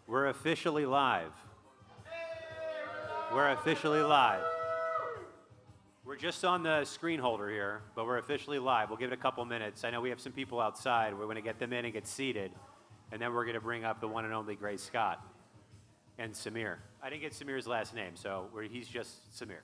We're officially live. We're officially live. We're just on the screen holder here, but we're officially live. We'll give it a couple minutes. I know we have some people outside. We're going to get them in and get seated, and then we're going to bring up the one and only Gray Scott and Samir. I didn't get Samir's last name, so he's just Samir.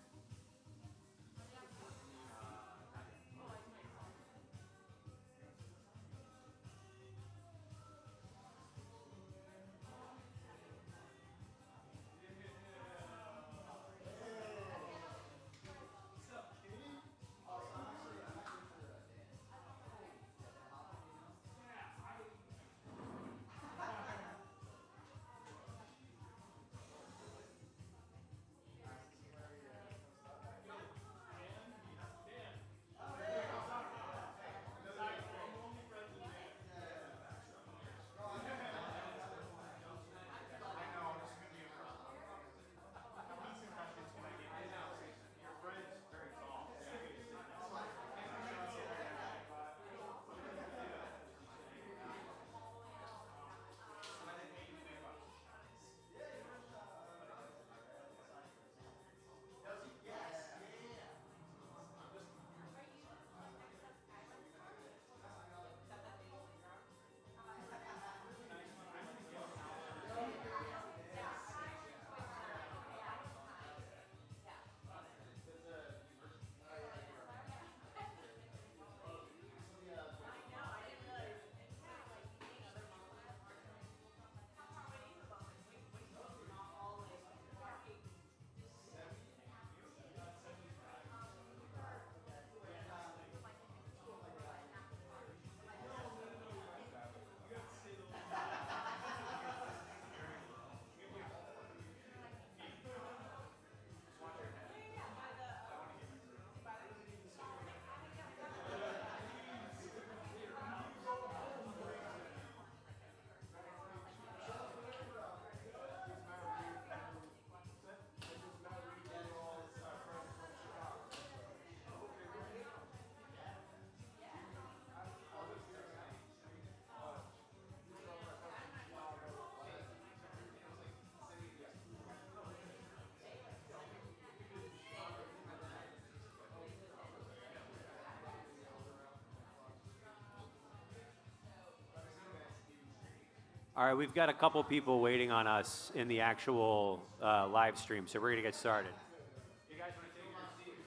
All right, we've got a couple people waiting on us in the actual live stream, so we're going to get started. You guys want to take your seats?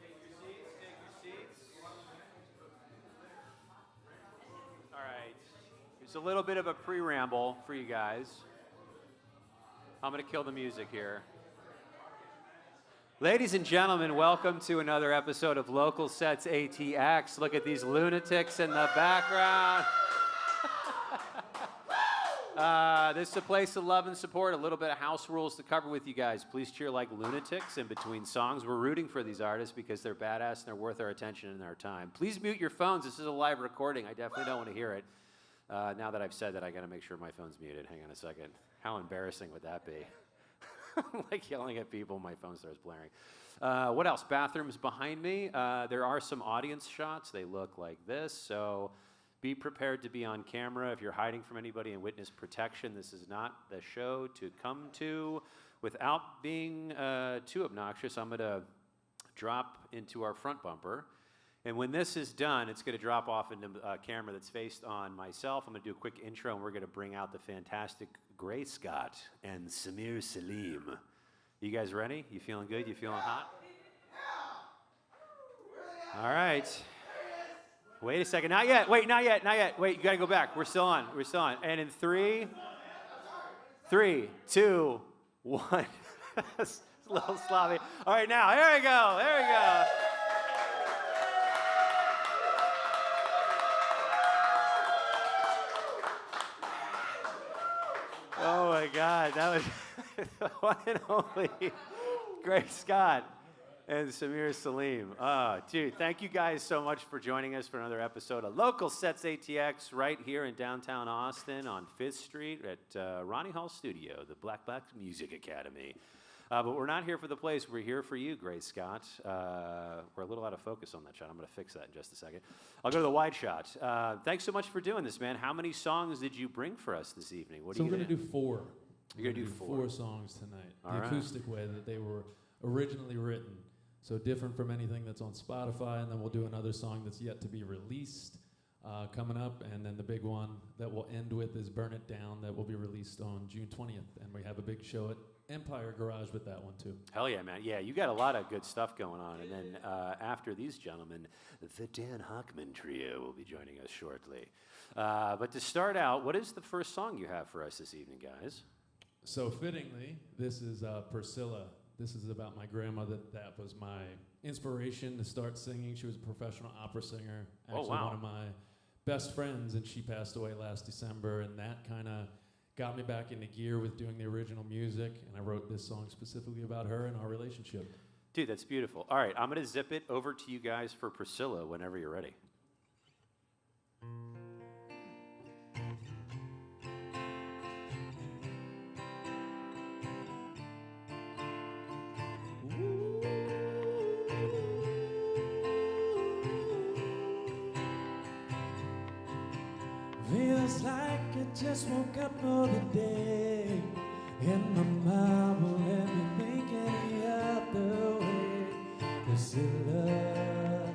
Take your seats, take your seats. All right, here's a little bit of a pre-ramble for you guys. I'm going to kill the music here. Ladies and gentlemen, welcome to another episode of Local Sets ATX. Look at these lunatics in the background. This is a place to love and support. A little bit of house rules to cover with you guys. Please cheer like lunatics in between songs. We're rooting for these artists because they're badass and they're worth our attention and our time. Please mute your phones. This is a live recording. I definitely don't want to hear it. Now that I've said that, I got to make sure my phone's muted. Hang on a second. How embarrassing would that be? Like yelling at people, my phone starts blaring. What else? Bathrooms behind me. There are some audience shots. They look like this. So be prepared to be on camera. If you're hiding from anybody in witness protection, this is not the show to come to. Without being too obnoxious, I'm going to drop into our front bumper. And when this is done, it's going to drop off into a camera that's faced on myself. I'm going to do a quick intro, and we're going to bring out the fantastic Gray Scot and Samir Salim. You guys ready? You feeling good? You feeling hot? All right. Wait a second. Not yet. Wait, not yet. Not yet. Wait, you got to go back. We're still on. We're still on. And in 3, 2, 1. It's a little sloppy. All right, now. There we go. There we go. Oh my God, that was the one and only Gray Scot and Samir Salim. Oh, dude, thank you guys so much for joining us for another episode of Local Sets ATX right here in downtown Austin on 5th Street at Ronnie Hall Studio, the Black Music Academy. But we're not here for the place. We're here for you, Grace Scott. We're a little out of focus on that shot. I'm going to fix that in just a second. I'll go to the wide shot. Thanks so much for doing this, man. How many songs did you bring for us this evening? So we're going to do 4. You're going to do 4 songs tonight. All the right. acoustic way that they were originally written. So different from anything that's on Spotify, and then we'll do another song that's yet to be released coming up, and then the big one that we'll end with is Burn It Down, that will be released on June 20th, and we have a big show at Empire Garage with that one too. Hell yeah, man. Yeah, you got a lot of good stuff going on. And then after these gentlemen, the Dan Hochman Trio will be joining us shortly. But to start out, what is the first song you have for us this evening, guys? So fittingly, this is Priscilla. This is about my grandmother. That was my inspiration to start singing. She was a professional opera singer. Actually, one of my best friends, and she passed away last December, and that kind of got me back into gear with doing the original music, and I wrote this song specifically about her and our relationship. Dude, that's beautiful. All right, I'm going to zip it over to you guys for Priscilla whenever you're ready. Feels like I just woke up for the day, and my mind won't let me think any other way. Priscilla,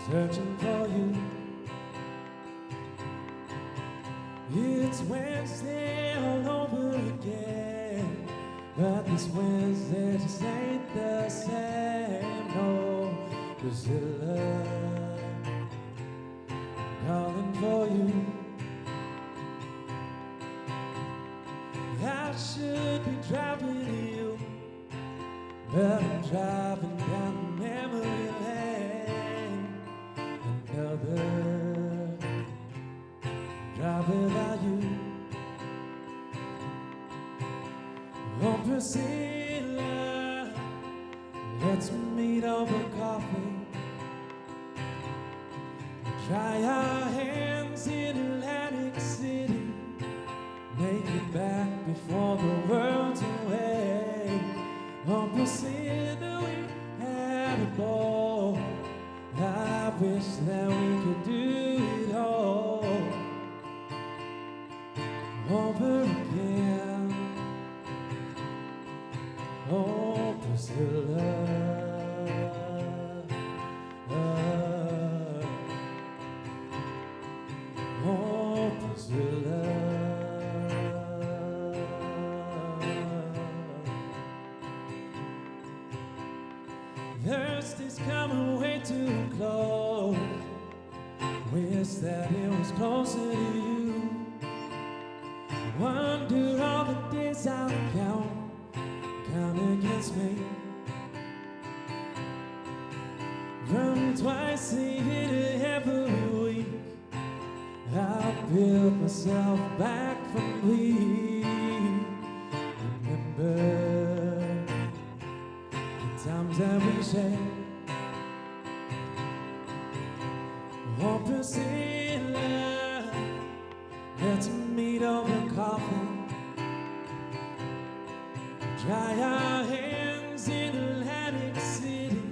searching for you. It's Wednesday all over again, but this Wednesday just ain't the same. No, Priscilla, calling for you. I should be driving to you, but I'm driving down memory lane. Another drive without you. Oh, Priscilla, let's meet over coffee. Try our hands in Atlantic City. Make it back before the world's away. Oh, Priscilla, we had a ball. I wish that we could do it all over again. Oh, Priscilla. Oh, Priscilla. Thursday's coming way too close. Wish that it was closer to you. Wonder all the days I'll count against me. Run twice a year every week. I built myself back from weak. Remember the times that we shared. Oh, Priscilla, let's meet over coffee. Dry our hands in Atlantic City.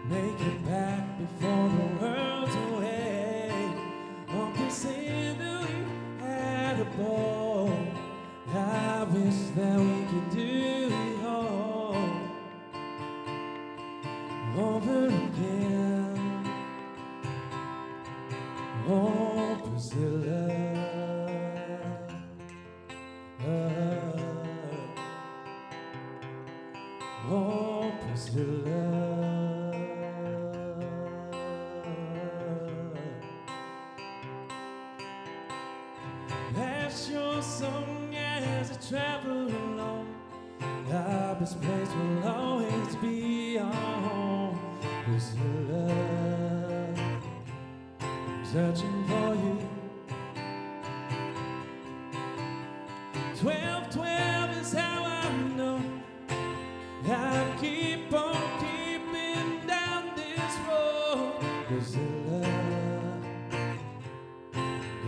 Make it back before the world's away. Oh, Priscilla, we had a ball. I wish that we could do it all over again. Oh, Priscilla. Oh, Priscilla. That's your song as I travel along. This place will always be our home. Priscilla, I'm searching for you. 12/12 is how I know. I keep on keeping down this road. Priscilla,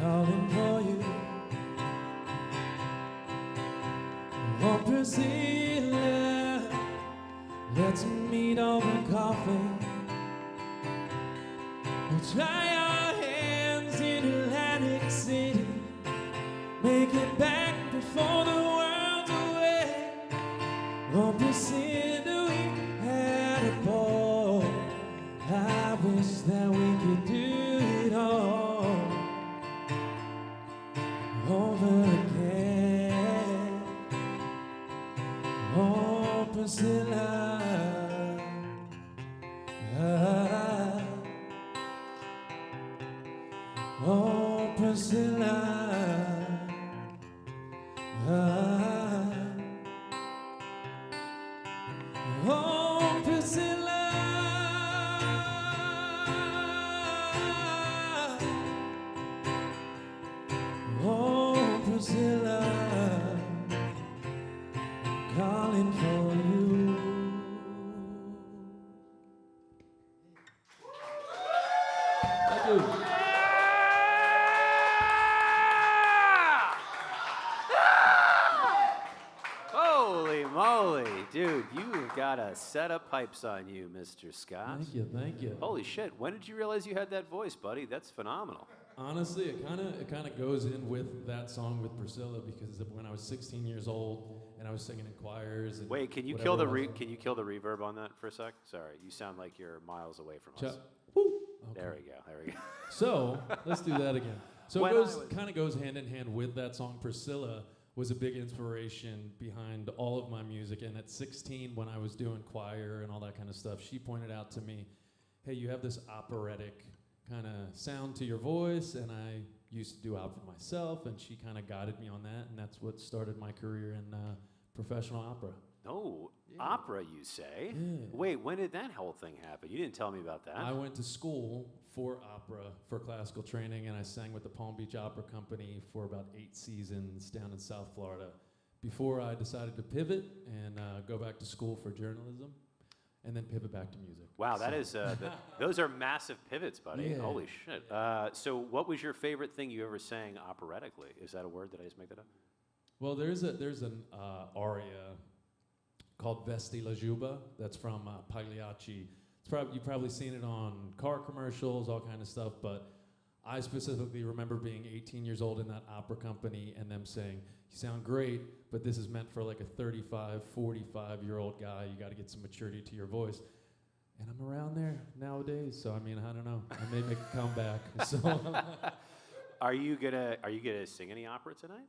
calling for you. Oh, Priscilla, let's meet over coffee. We'll try our hands in Atlantic City. Make it back before the world's away. Oh, Priscilla, we had a ball. I wish that we could do it all over again. Oh, Priscilla, oh, Priscilla, oh, Priscilla, oh, Priscilla, calling for you. Thank you. Holy moly, dude, you've got a set of pipes on you, Mr. Scott. Thank you, thank you. Holy shit, when did you realize you had that voice, buddy? That's phenomenal. Honestly, it kind of goes in with that song with Priscilla because when I was 16 years old and I was singing in choirs. And Wait, can you kill the reverb on that for a sec? Sorry, you sound like you're miles away from us. Woo. Okay. There we go. So let's do that again. So When it kind of goes hand in hand with that song. Priscilla was a big inspiration behind all of my music. And at 16, when I was doing choir and all that kind of stuff, she pointed out to me, hey, you have this operatic kind of sound to your voice. And I used to do opera myself, and she kind of guided me on that. And that's what started my career in professional opera. Oh, opera, you say? Yeah. Wait, when did that whole thing happen? You didn't tell me about that. I went to school for opera, for classical training, and I sang with the Palm Beach Opera Company for about 8 seasons down in South Florida before I decided to pivot and go back to school for journalism and then pivot back to music. Wow, that is those are massive pivots, buddy. Yeah. Holy shit. So what was your favorite thing you ever sang operatically? Is that a word? Did I just make that up? Well, there's an aria called Vesti la Juba that's from Pagliacci. You've probably seen it on car commercials, all kind of stuff, but I specifically remember being 18 years old in that opera company and them saying, you sound great, but this is meant for like a 35, 45-year-old guy. You got to get some maturity to your voice. And I'm around there nowadays, so I mean, I don't know. I may make a comeback. So Are you gonna sing any opera tonight?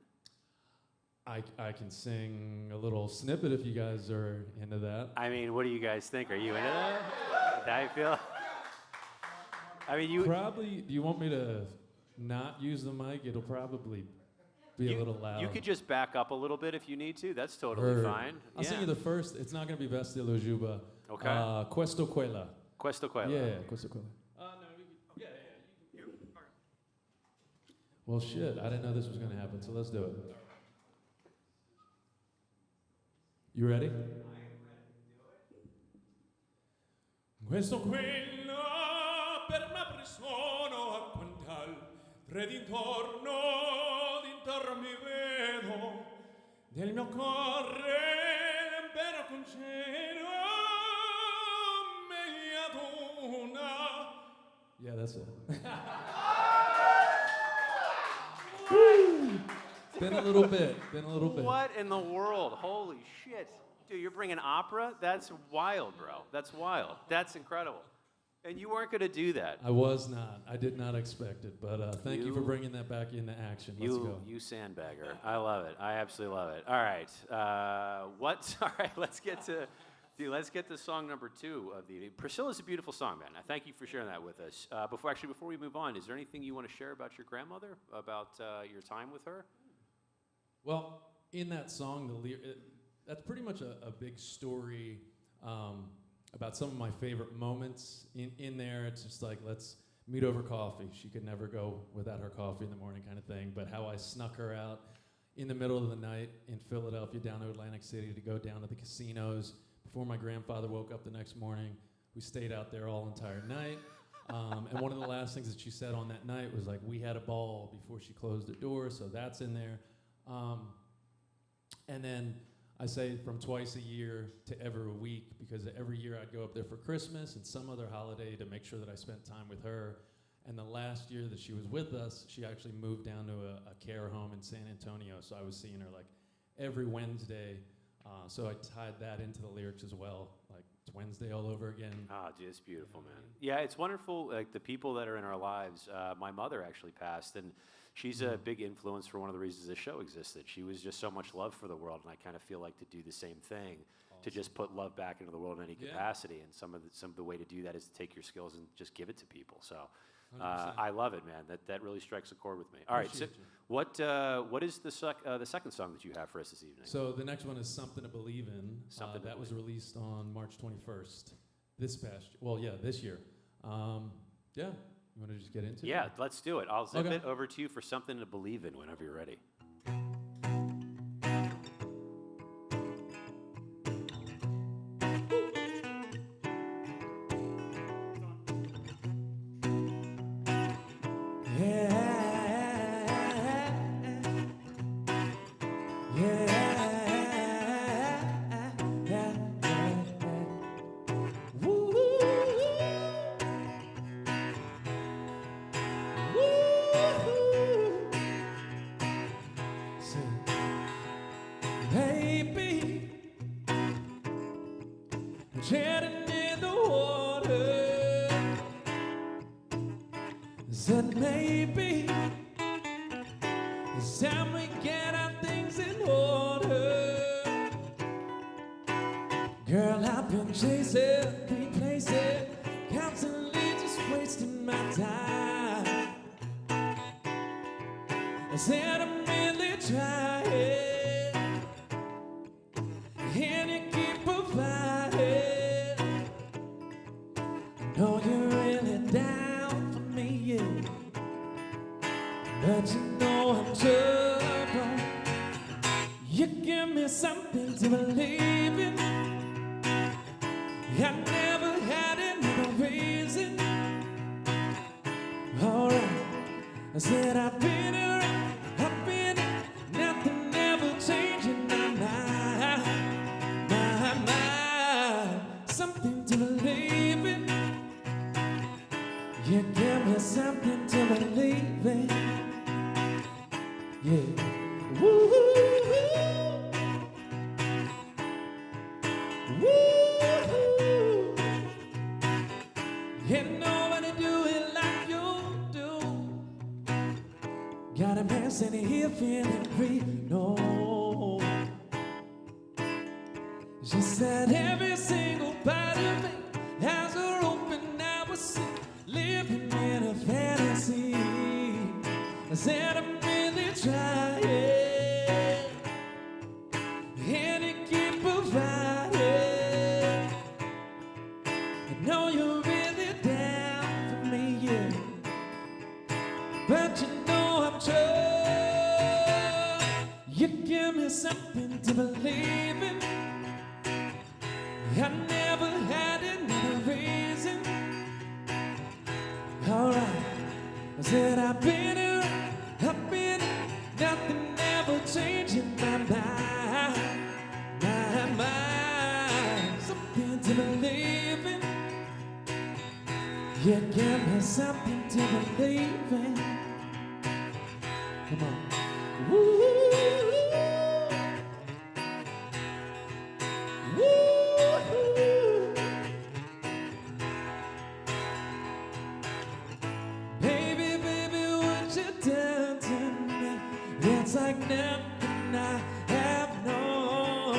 I can sing a little snippet if you guys are into that. I mean, what do you guys think? Are you into that? I feel. I mean, you Probably, do you want me to not use the mic? It'll probably be a little loud. You could just back up a little bit if you need to. That's totally Heard. fine. I'll sing you the first. It's not going to be Vesti la Juba. Okay. Questo quella. Questo quella. Yeah, questo quella. Well, shit, I didn't know this was going to happen, so let's do it. You ready? Questo quello per me prisono a quantal tre d'intorno mi vedo del mio cuore l'impero concedo me aduna. Yeah, that's it. Been a little bit. What in the world? Holy shit. Dude, you're bringing opera? That's wild, bro. That's wild. That's incredible. And you weren't going to do that. I was not. I did not expect it, but thank you for bringing that back into action. Let's go. You sandbagger. I love it. I absolutely love it. All right. All right, let's get to song number 2 of the evening. Priscilla's a beautiful song, man. Thank you for sharing that with us. Before we move on, is there anything you want to share about your grandmother, about your time with her? Well, in that song, that's pretty much a big story about some of my favorite moments in there. It's just like, let's meet over coffee. She could never go without her coffee in the morning kind of thing, but how I snuck her out in the middle of the night in Philadelphia down to Atlantic City to go down to the casinos before my grandfather woke up the next morning. We stayed out there all entire night. And one of the last things that she said on that night was like, we had a ball before she closed the door, so that's in there. And then I say from twice a year to every week, because every year I'd go up there for Christmas and some other holiday to make sure that I spent time with her. And the last year that she was with us, she actually moved down to a care home in San Antonio, so I was seeing her like every Wednesday. So I tied that into the lyrics as well, like it's Wednesday all over again. Ah, dude, it's beautiful, man. Yeah, it's wonderful, like the people that are in our lives. My mother actually passed, and she's a big influence for one of the reasons the show existed. She was just so much love for the world, and I kind of feel like to do the same thing, to just put love back into the world in any capacity. And some of the way to do that is to take your skills and just give it to people. So I love it, man. That really strikes a chord with me. All right, so what is the second song that you have for us this evening? So the next one is Something to Believe In. That was Believe. released on March 21st. This year. Yeah, you want to just get into it? Yeah, let's do it. I'll zip Okay. it over to you for Something to Believe In whenever you're ready. Baby, chatting in the water, said maybe it's time we get our things in order. Girl, I've been chasing, replacing, constantly just wasting my time. I said I'm really trying. And you keep providing. Know you're really down for me, yeah. But you know I'm trouble. You give me something to believe in. I never had another reason. Alright, I said I've been around, I've been nothing ever changing my mind. Something to believe in. You give me something to believe in. Yeah. Woo-hoo-hoo. Woo-hoo. Can't nobody do it like you do. Got a man sitting here feeling free. No. She said every single part of me has her open. I was living in a fantasy. I said I'm really trying, and you keep providing. I know you're really down for me, yeah. But you know I'm true. You give me something to believe in. I never had another reason. Alright, I said I've been around, I've been nothing ever changing my mind. My mind, something to believe in. You give me something to believe in. Come on. Woo. It's like nothing I have known.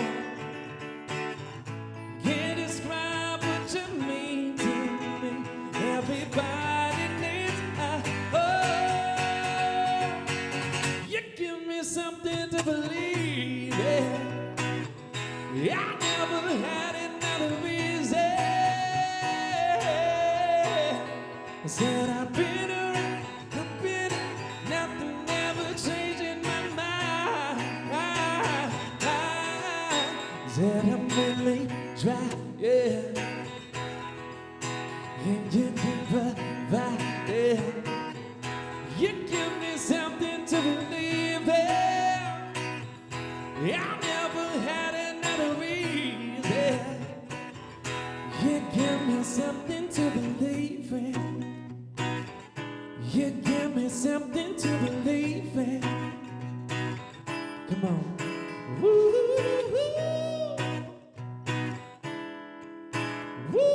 Can't describe what you mean to me. Everybody needs a hug. You give me something to believe in. I never had another reason. I said I've been around, I've been nothing ever changing my mind. Said I'm really dry, yeah. And you can provide, yeah. You give me something to believe in. I never had an something to believe in. You give me something to believe in. Come on. Woo, woo, woo, woo, woo.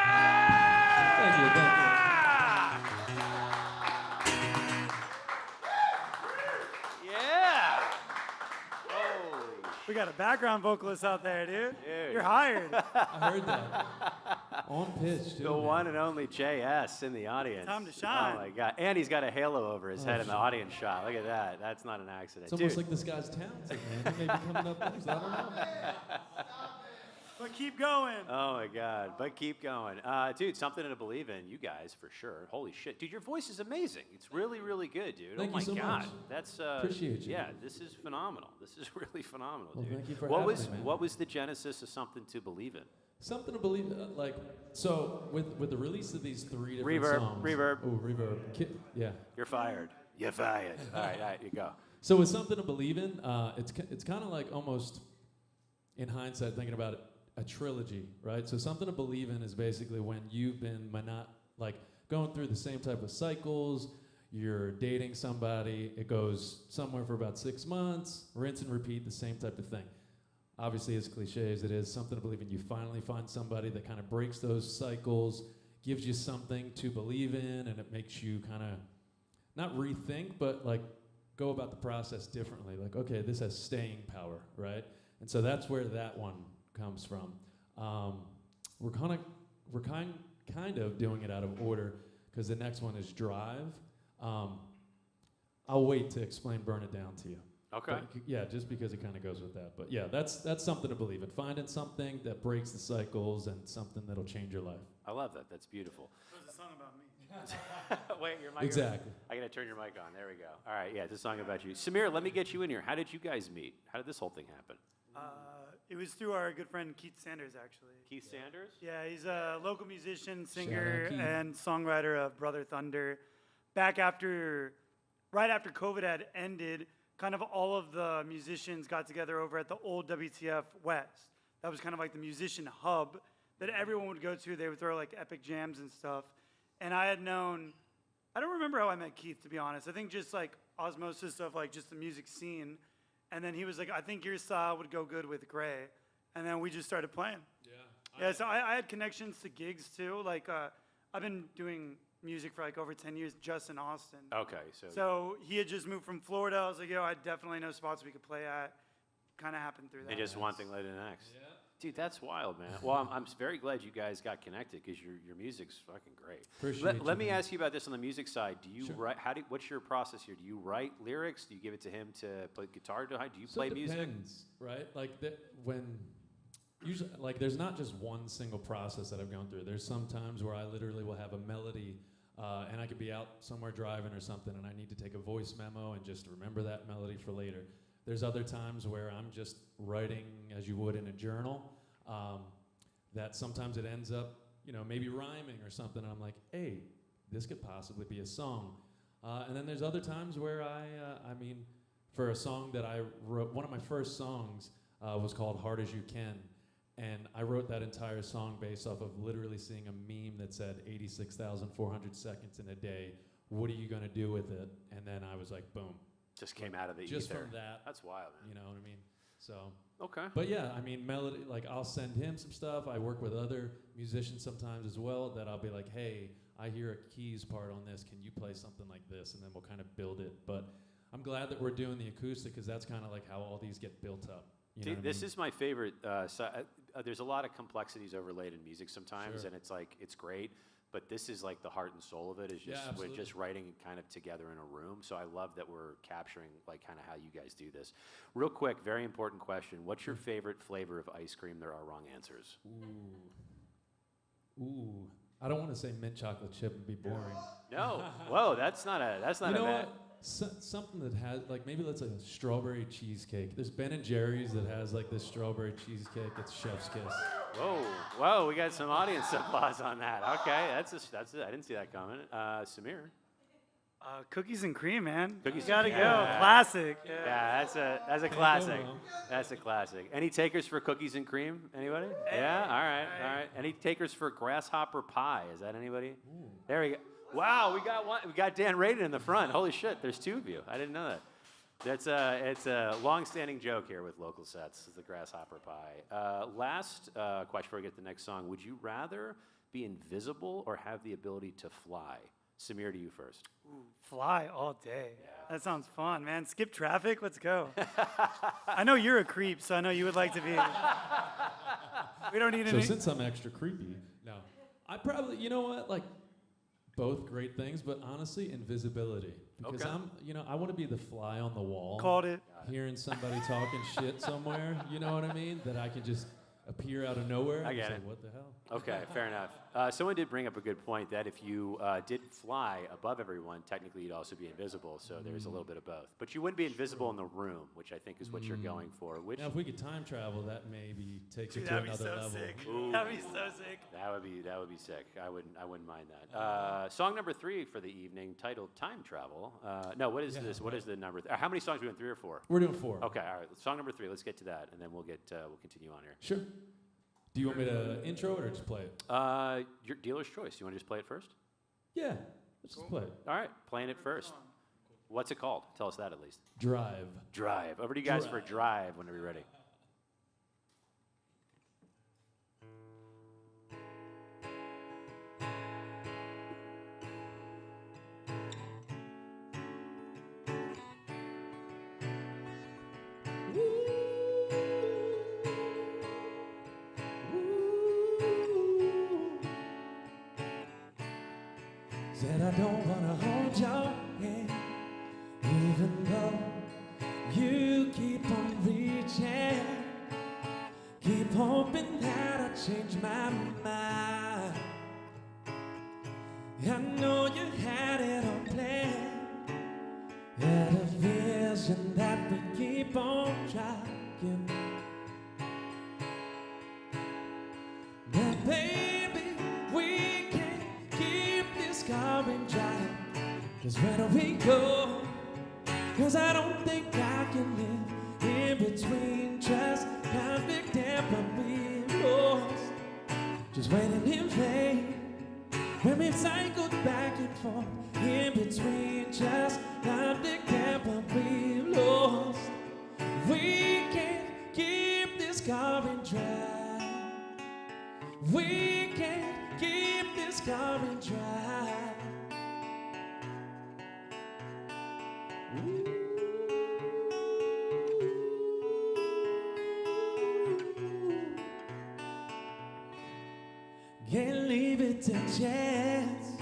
Thank you, thank you. Yeah. Holy We got a background vocalist out there, dude. Dude. You're hired. I heard that. On pitch, too. The man. one and only JS in the audience. Time to shine. Oh my God! And he's got a halo over his head in the audience shot. Look at that. That's not an accident. It's almost Dude, like this guy's talented, man. He may be coming up next. I don't know. But keep going. oh my God! But keep going, dude. Something to believe in, you guys for sure. Holy shit, dude! Your voice is amazing. It's really, really good, dude. Thank oh my you so God, much. that's Appreciate you. Yeah, this is phenomenal. This is really phenomenal, Well, dude. thank you for what having was me, man. what was the genesis of Something to Believe in? Something to believe, so with the release of these 3 different Reverb, songs. reverb. Oh, reverb. Yeah. You're fired. You're fired. All right, you go. So with Something to Believe in, it's kind of like almost, in hindsight, thinking about it, a trilogy, right? So Something to Believe in is basically when you've been going through the same type of cycles, you're dating somebody, it goes somewhere for about 6 months, rinse and repeat, the same type of thing. Obviously, as cliche as it is, Something to Believe in, you finally find somebody that kind of breaks those cycles, gives you something to believe in, and it makes you kind of, not rethink, but like go about the process differently. Like, okay, this has staying power, right? And so that's where that one comes from. We're kind of doing it out of order because the next one is Drive. I'll wait to explain Burn It Down to you. Okay. But, yeah, just because it kind of goes with that. But yeah, that's Something to Believe in. Finding something that breaks the cycles and something that'll change your life. I love that. That's beautiful. There's a song about me. Wait, your mic. Exactly. I gotta turn your mic on. There we go. All right, yeah, it's a song about you. Samir, let me get you in here. How did you guys meet? How did this whole thing happen? It was through our good friend Keith Sanders, actually. Keith Sanders? Yeah, he's a local musician, out singer, Keith. and songwriter of Brother Thunder. Right after COVID had ended, kind of all of the musicians got together over at the old WTF West. That was kind of like the musician hub that everyone would go to. They would throw like epic jams and stuff. And I don't remember how I met Keith, to be honest. I think just like osmosis of like just the music scene. And then he was like, I think your style would go good with Gray. And then we just started playing. Yeah, so I had connections to gigs too. Like, I've been doing music for like over 10 years just in Austin. Okay, So he had just moved from Florida. I was like, yo, I definitely know spots we could play at. Kind of happened through that. and just one thing led to the next. Yeah. Dude, that's wild, man. Well, I'm very glad you guys got connected because your music's fucking great. Appreciate Let me man. ask you about this on the music side. Do you Sure. write? What's your process here? Do you write lyrics? Do you give it to him to play guitar? Do you So play it music? depends, right? Like usually, like there's not just one single process that I've gone through. There's some times where I literally will have a melody, and I could be out somewhere driving or something, and I need to take a voice memo and just remember that melody for later. There's other times where I'm just writing as you would in a journal. That sometimes it ends up, maybe rhyming or something, and I'm like, hey, this could possibly be a song. And then there's other times where for a song that I wrote, one of my first songs was called Hard As You Can, and I wrote that entire song based off of literally seeing a meme that said 86,400 seconds in a day, what are you gonna do with it? And then I was like, boom. Just came out of the Just ether. from that. That's wild, man. You know what I mean? So. Okay. But yeah, melody, like I'll send him some stuff. I work with other musicians sometimes as well that I'll be like, hey, I hear a keys part on this. Can you play something like this? And then we'll kind of build it. But I'm glad that we're doing the acoustic because that's kind of like how all these get built up. Dude, this is my favorite. There's a lot of complexities overlaid in music sometimes, Sure. and it's great. But this is like the heart and soul of it. Is just we're absolutely. just writing kind of together in a room. So I love that we're capturing like kind of how you guys do this. Real quick, very important question. What's your favorite flavor of ice cream? There are wrong answers. Ooh. I don't want to say mint chocolate chip and be boring. No. Whoa, that's not a You know bad. what? something that has, like, maybe let's like a strawberry cheesecake. There's Ben and Jerry's that has like this strawberry cheesecake. It's chef's kiss. Whoa, we got some audience applause on that. Okay, that's it. I didn't see that coming. Samir? Cookies and cream, man. Cookies Gotta and go. cream. Classic. Yeah, that's a classic. That's a classic. Any takers for cookies and cream? Anybody? Yeah, all right. Any takers for grasshopper pie? Is that anybody? Ooh. There we go. Wow, we got one. We got Dan Radin in the front. Holy shit, there's two of you. I didn't know that. It's a long-standing joke here with local sets, is the grasshopper pie. Last question before we get to the next song. Would you rather be invisible or have the ability to fly? Samir, to you first. Ooh, fly all day. Yeah. That sounds fun, man. Skip traffic. Let's go. I know you're a creep, so I know you would like to be. We don't need any. So since I'm extra creepy, no, I probably, you know what, like, both great things, but honestly, invisibility. Because I want to be the fly on the wall. Called it. Hearing somebody talking shit somewhere, you know what I mean? That I can just appear out of nowhere. I get it. it. What the hell? Okay, fair enough. Someone did bring up a good point that if you did fly above everyone, technically you'd also be invisible. So there's a little bit of both. But you wouldn't be invisible in the room, which I think is what you're going for. Which now, if we could time travel, that maybe takes it to That'd be another so level. sick. Ooh. That'd be so sick. That would be sick. I wouldn't mind that. Song number 3 for the evening, titled "Time Travel." No, what is this? What is the number? How many songs are we doing? 3 or 4? We're doing 4. Okay, all right. Song number 3. Let's get to that, and then we'll continue on here. Sure. Do you want me to intro it or just play it? Your dealer's choice. You want to just play it first? Yeah, let's just play it. All right, playing it first. What's it called? Tell us that at least. Drive. Drive. Over to you guys for Drive whenever you're ready. Said I don't wanna hold your hand, even though you keep on reaching. Keep hoping that I change my mind. I know you had it all planned, had a vision that we keep on tracking. But baby, we can't keep this car in drive. 'Cause where do we go? 'Cause I don't think I can live in between trust, conflict, and remorse. Just waiting in vain when we've cycled back and forth in between trust, conflict, and remorse. We can't keep this car in drive. We can't keep this car in drive. Can't leave it to chance.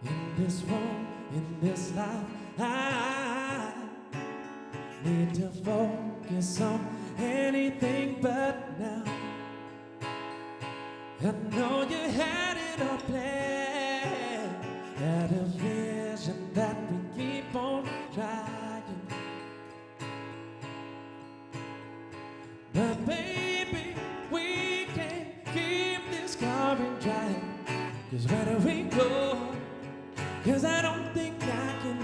In this world, in this life, I need to focus on anything but now. I know you had it all planned, had a vision that we keep on trying. But baby, we can't keep this car in drive. 'Cause where do we go? 'Cause I don't think I can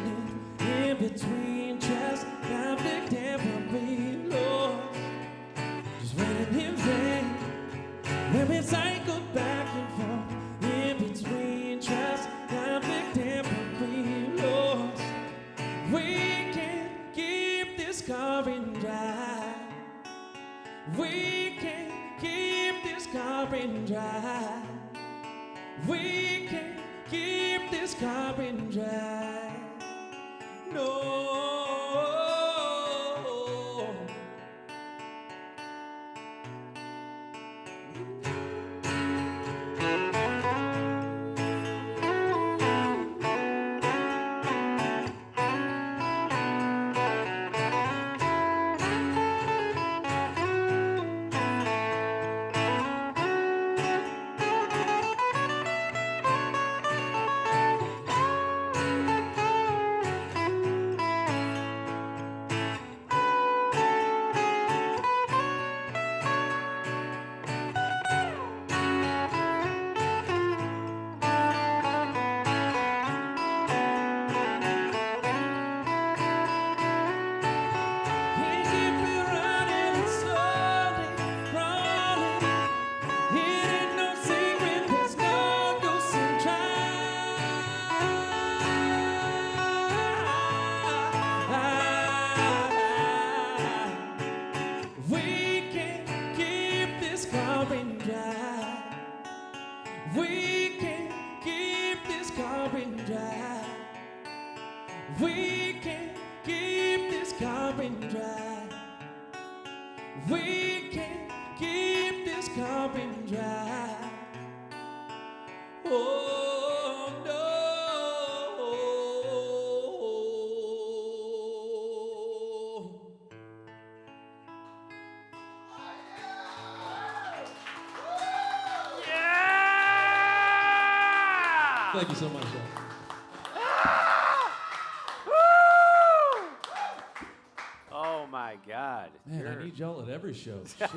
live in between trust, conflict, and remorse. Just waiting in vain when we cycle back and forth in between trust, conflict, and remorse. We can't keep this car in drive. We can't keep this car in drive. We can't keep this car in drive. No. We can keep this car in drive. We can keep this car in drive. Oh no. Yeah! Thank you so much, Sean. Oh my God. Man, I need y'all at every show. Shit.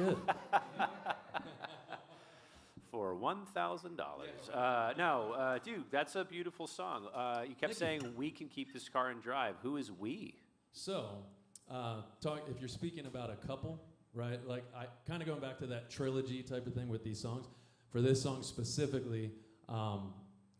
For $1,000. No, dude, that's a beautiful song. You kept saying we can keep this car and drive. Who is we? So, if you're speaking about a couple, right? Like, I kind of going back to that trilogy type of thing with these songs. For this song specifically,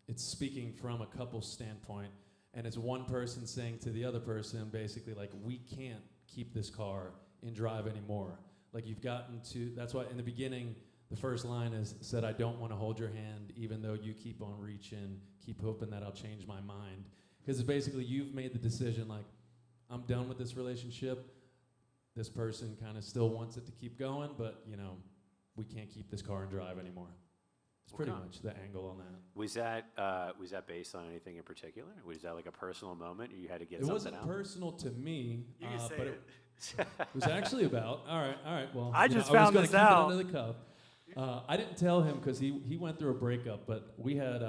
it's speaking from a couple standpoint, and it's one person saying to the other person, basically, like, we can't keep this car in drive anymore. Like, you've gotten to, that's why in the beginning, the first line is, said, I don't want to hold your hand, even though you keep on reaching, keep hoping that I'll change my mind. Because it's basically, you've made the decision, like, I'm done with this relationship. This person kind of still wants it to keep going, but, you know, we can't keep this car and drive anymore. It's pretty much the angle on that. Was that based on anything in particular? Was that like a personal moment, or you had to get It something wasn't out? personal to me, You can say but it. it was actually about. All right. Well, I you just know, found I was this gonna keep out. it under the cuff. I didn't tell him because he went through a breakup, but we had,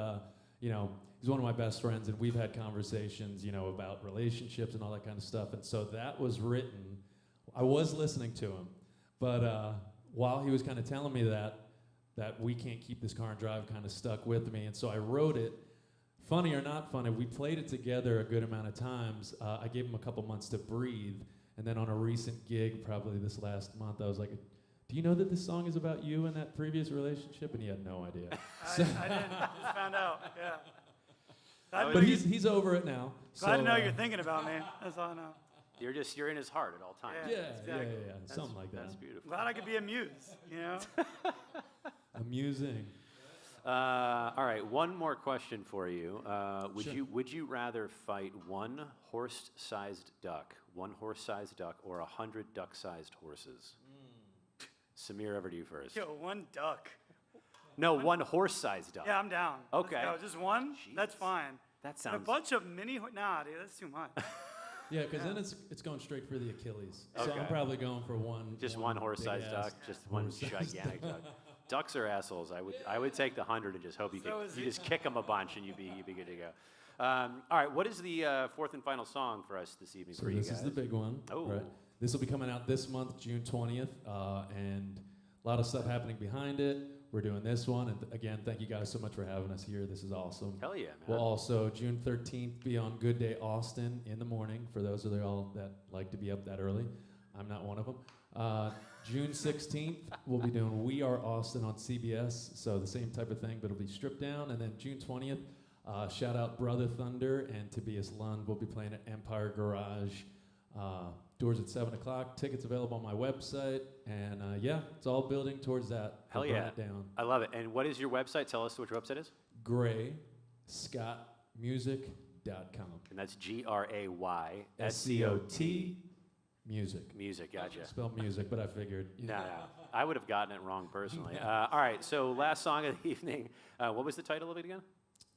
you know, he's one of my best friends, and we've had conversations, you know, about relationships and all that kind of stuff. And so that was written. I was listening to him, but while he was kind of telling me that we can't keep this car and drive kind of stuck with me. And so I wrote it. Funny or not funny, we played it together a good amount of times. I gave him a couple months to breathe. And then on a recent gig, probably this last month, I was like, do you know that this song is about you and that previous relationship? And he had no idea. I didn't. Just found out. Yeah. Glad to But know you- he's over it now. glad to know so, you're thinking about me. That's all I know. You're in his heart at all times. Yeah. Yeah, Exactly. something like that. That's beautiful. Glad I could be a muse. You know. Amusing. All right, one more question for you. Sure. Would you rather fight one horse-sized duck, or 100 duck-sized horses? Samir, over to you first. Yo, one duck. No, one horse-sized duck. Yeah, I'm down. Okay. Let's go. Just one? That's Jeez. fine. That And a sounds. bunch of mini. Nah, dude, that's too much. Yeah, because then it's going straight for the Achilles. So Okay. I'm probably going for one. Just one horse-sized big-ass duck, just one horse-sized gigantic duck. Ducks are assholes. I would take the 100 and just hope you So is you it. just kick them a bunch and you'd be good to go. All right, what is the fourth and final song for us this evening So for you this guys? is the big one. Oh. Right. This will be coming out this month, June 20th, and a lot of stuff happening behind it. We're doing this one, and again, thank you guys so much for having us here. This is awesome. Hell yeah, man. We'll also, June 13th, be on Good Day Austin in the morning, for those of y'all that like to be up that early. I'm not one of them. June 16th, we'll be doing We Are Austin on CBS, so the same type of thing, but it'll be stripped down. And then June 20th, shout out Brother Thunder and Tobias Lund. We'll be playing at Empire Garage. Doors at 7 o'clock. Tickets available on my website. And yeah, it's all building towards that. Hell We'll burn yeah. it down. I love it. And what is your website? Tell us what your website is. Gray, ScotMusic.com. And that's GRAY SCOT Music. Music, gotcha. Spelled music, but I figured. You No, know. I would have gotten it wrong personally. All right, so last song of the evening. What was the title of it again?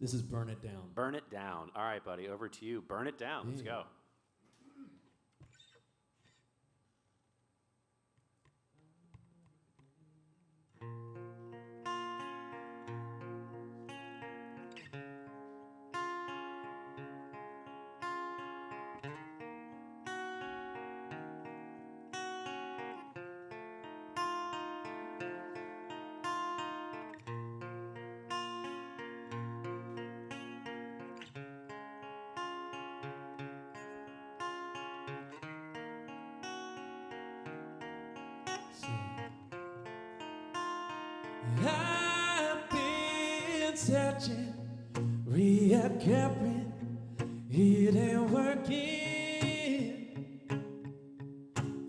This is Burn It Down. Burn It Down. All right, buddy, over to you. Burn It Down. Let's Yeah. go. I've been searching, reoccurring, it ain't working.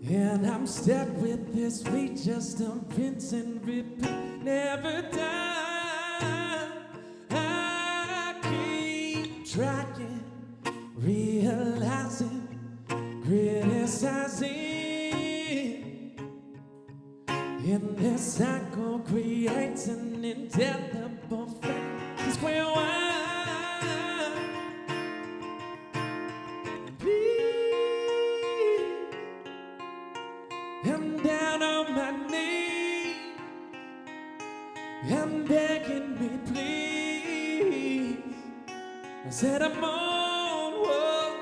And I'm stuck with this we just rinse and repeat, never done. I keep trying, realizing, criticizing. In this cycle creates an indelible friend. It's where please, I'm down on my knees. I'm begging me, please. I said I'm on, whoa,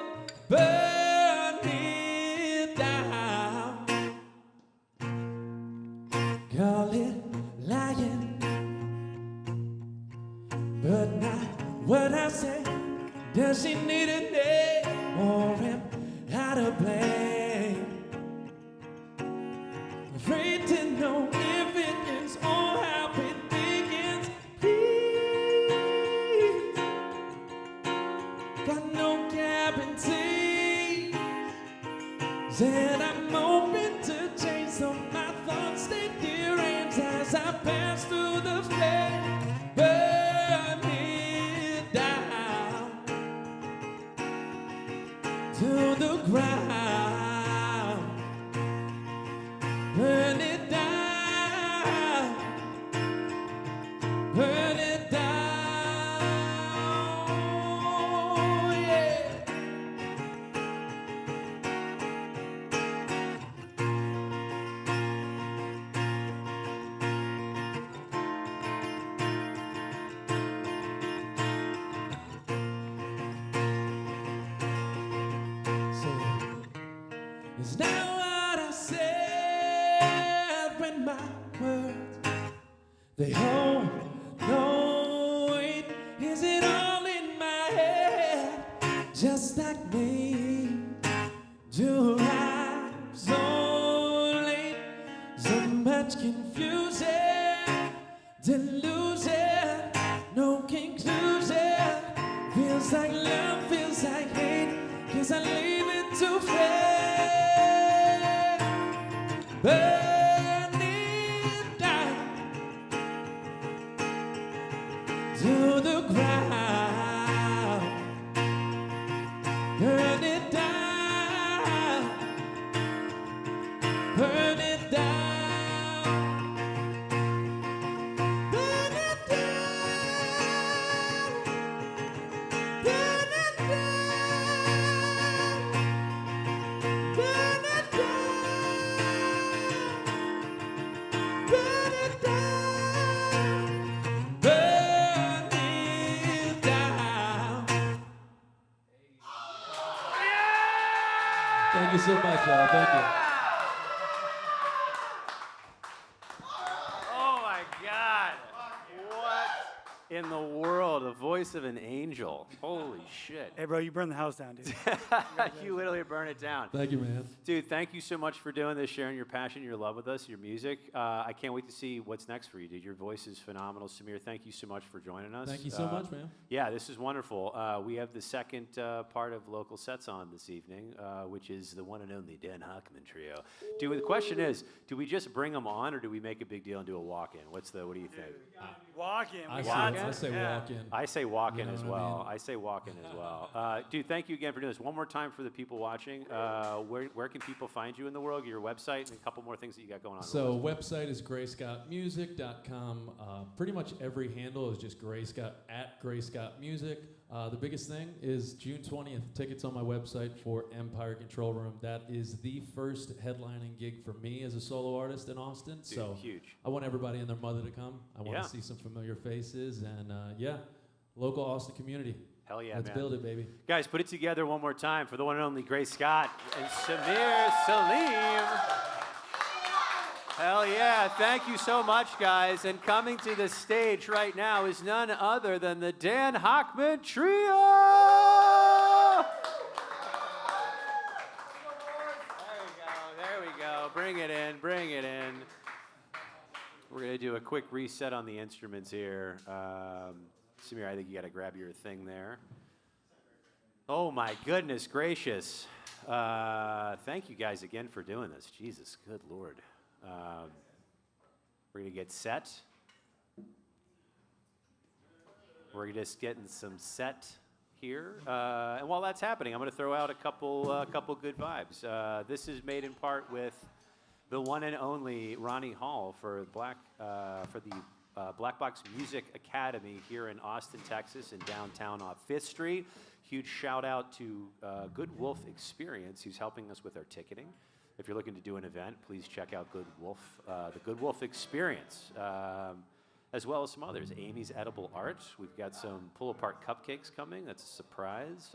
burn it down. Call it lying, but not what I say. Does she need a name or am I to blame? Afraid to know if it ends or how it begins. Please, got no guarantee. Said I'm open to change, so my thoughts stay deranged as I pass through the flame. Burn it down to the ground. Burn it down. Burn it down. Yeah. Is that what I said when my words they hold no weight? Is it all in my head, just like me? Do I so late? So much confusion, delusion, no conclusion. Feels like love, feels like hate, 'cause I leave it to fate. Burn it down to the ground. Burn it down. Burn it down. Burn it down. Burn it down. Burn it down. Burn it down. Burn it down. Thank you so much, y'all. Thank you. Oh my God. What in the world? A voice of an angel. Holy shit. Hey, bro, you burned the house down, dude. You literally burn it down. Thank you, man. Dude, thank you so much for doing this, sharing your passion, your love with us, your music. I can't wait to see what's next for you, dude. Your voice is phenomenal. Samir, thank you so much for joining us. Thank you so much, man. Yeah, this is wonderful. We have the second part of Local Sets on this evening, which is the one and only Dan Hochman Trio. The question is, do we just bring them on, or do we make a big deal and do a walk-in? What do you think? Walk in. I say Yeah. walk in. I say walk-in You know as what I well. mean? I say walk-in as well. Dude, thank you again for doing this. One more time for the people watching. Where can people find you in the world? Your website and a couple more things that you got going on. So website is grayscottmusic.com. Pretty much every handle is just Grayscott at Grayscottmusic. The biggest thing is June 20th. Tickets on my website for Empire Control Room. That is the first headlining gig for me as a solo artist in Austin. Dude, so huge. I want everybody and their mother to come. I want Yeah. to see some familiar faces and local Austin community. Hell yeah, Let's man. build it, baby. Guys, put it together one more time for the one and only Grace Scott and Samir Salim. Hell yeah. Thank you so much, guys. And coming to the stage right now is none other than the Dan Hochman Trio. There we go. Bring it in. Bring it in. We're going to do a quick reset on the instruments here. Samir, I think you got to grab your thing there. Oh, my goodness gracious. Thank you guys again for doing this. Jesus, good Lord. We're going to get set. We're just getting some set here. And while that's happening, I'm going to throw out a couple good vibes. This is made in part with the one and only Ronnie Hall for the Black Box Music Academy here in Austin, Texas, in downtown off 5th Street. Huge shout out to Good Wolf Experience, who's helping us with our ticketing. If you're looking to do an event, please check out Good Wolf, the Good Wolf Experience, as well as some others. Amy's Edible Art. We've got some pull-apart cupcakes coming. That's a surprise.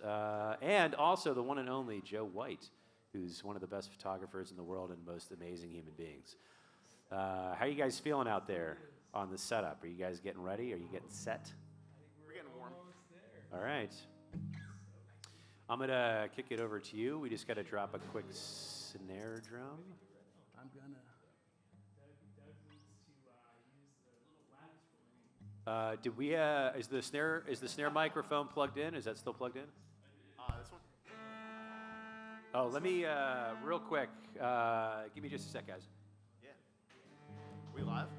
And also the one and only Joe White, who's one of the best photographers in the world and most amazing human beings. How are you guys feeling out there on the setup? Are you guys getting ready? Are you getting set? We're getting warm. All right. I'm going to kick it over to you. We just got to drop a quick snare drum. I'm gonna. Did we? Is the snare microphone plugged in? Is that still plugged in? This one. Oh, let me real quick. Give me just a sec, guys. Yeah. We live?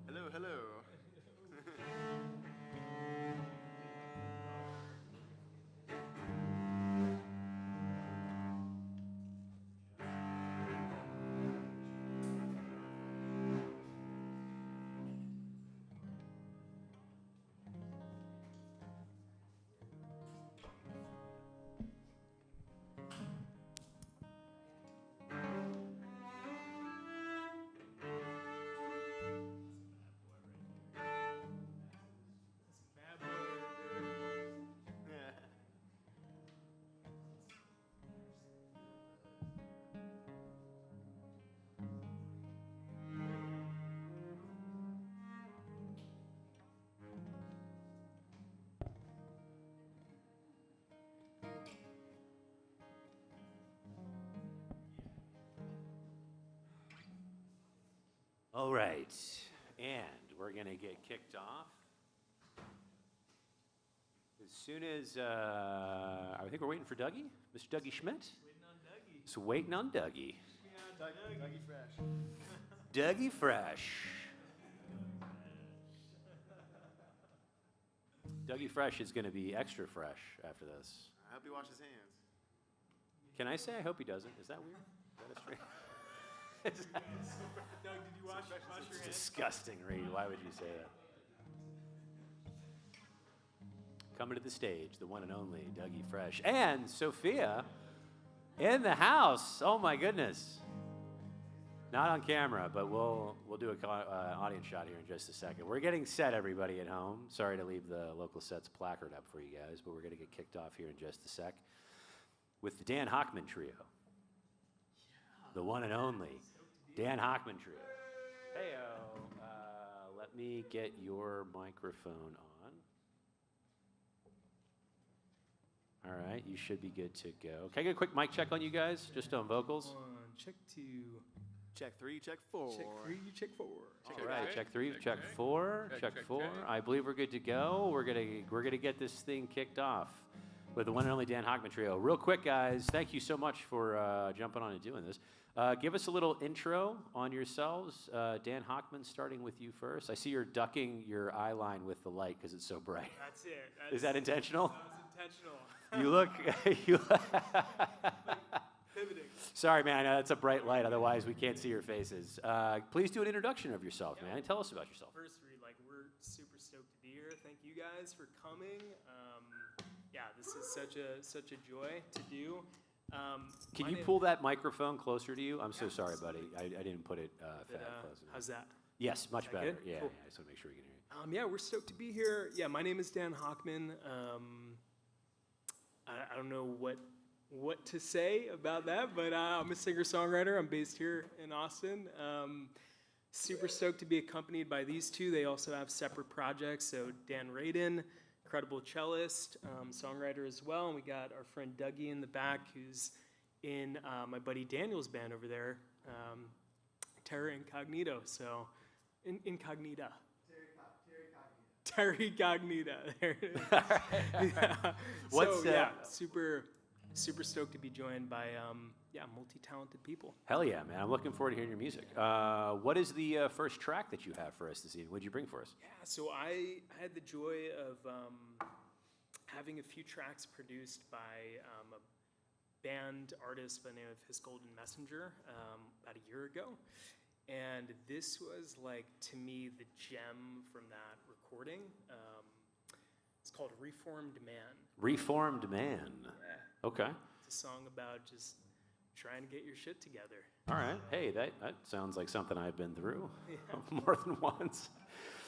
Hello, hello. All right, and we're gonna get kicked off as soon as I think we're waiting for Dougie, Mr. Dougie Schmidt. Waiting on Dougie. Just waiting on Dougie. Dougie Fresh. Dougie Fresh. Dougie Fresh is gonna be extra fresh after this. I hope he washes his hands. Can I say I hope he doesn't? Is that weird? Is that a straight? Doug, did you wash your hands? Disgusting, Reed. Why would you say that? Coming to the stage, the one and only Dougie Fresh and Sophia in the house. Oh my goodness! Not on camera, but we'll do an audience shot here in just a second. We're getting set, everybody at home. Sorry to leave the local sets placard up for you guys, but we're gonna get kicked off here in just a sec with the Dan Hochman Trio, the one and only Dan Hochman Trio. Heyo, let me get your microphone on. All right, you should be good to go. Can I get a quick mic check on you guys, just on vocals? 1, check 2, Check 3, check 4. check 3, check 4. All right, check 3, check 4, check 4. I believe we're good to go. We're gonna get this thing kicked off with the one and only Dan Hochman Trio. Real quick, guys, thank you so much for jumping on and doing this. Give us a little intro on yourselves. Dan Hochman, starting with you first. I see you're ducking your eye line with the light because it's so bright. That's it. Is that intentional? That was intentional. You look. Pivoting. Sorry, man. I know that's a bright light. Otherwise, we can't see your faces. Please do an introduction of yourself, man. Tell us about yourself. First, Reed, we're super stoked to be here. Thank you guys for coming. Yeah, this is such a joy to do. Can you pull that microphone closer to you? I'm so sorry, buddy. I didn't put it fat close enough. How's that? Yes, much better. good? Yeah, Cool. yeah, I just want to make sure we can hear you. Yeah, we're stoked to be here. Yeah, my name is Dan Hochman. I don't know what to say about that, but I'm a singer-songwriter. I'm based here in Austin. Super stoked to be accompanied by these two. They also have separate projects. So Dan Radin, incredible cellist, songwriter as well. And we got our friend Dougie in the back, who's in my buddy Daniel's band over there, Terra Incognito. So, Incognita. Terry Cognita. There it is. Yeah. What's, So yeah, super stoked to be joined by multi-talented people. Hell yeah, man. I'm looking forward to hearing your music. What is the first track that you have for us this evening? What did you bring for us? Yeah, so I had the joy of having a few tracks produced by a band artist by the name of His Golden Messenger about a year ago. And this was like, to me, the gem from that recording. It's called Reformed Man. Reformed Man. Yeah. Okay. It's a song about just trying to get your shit together. All right. Hey, that sounds like something I've been through more than once.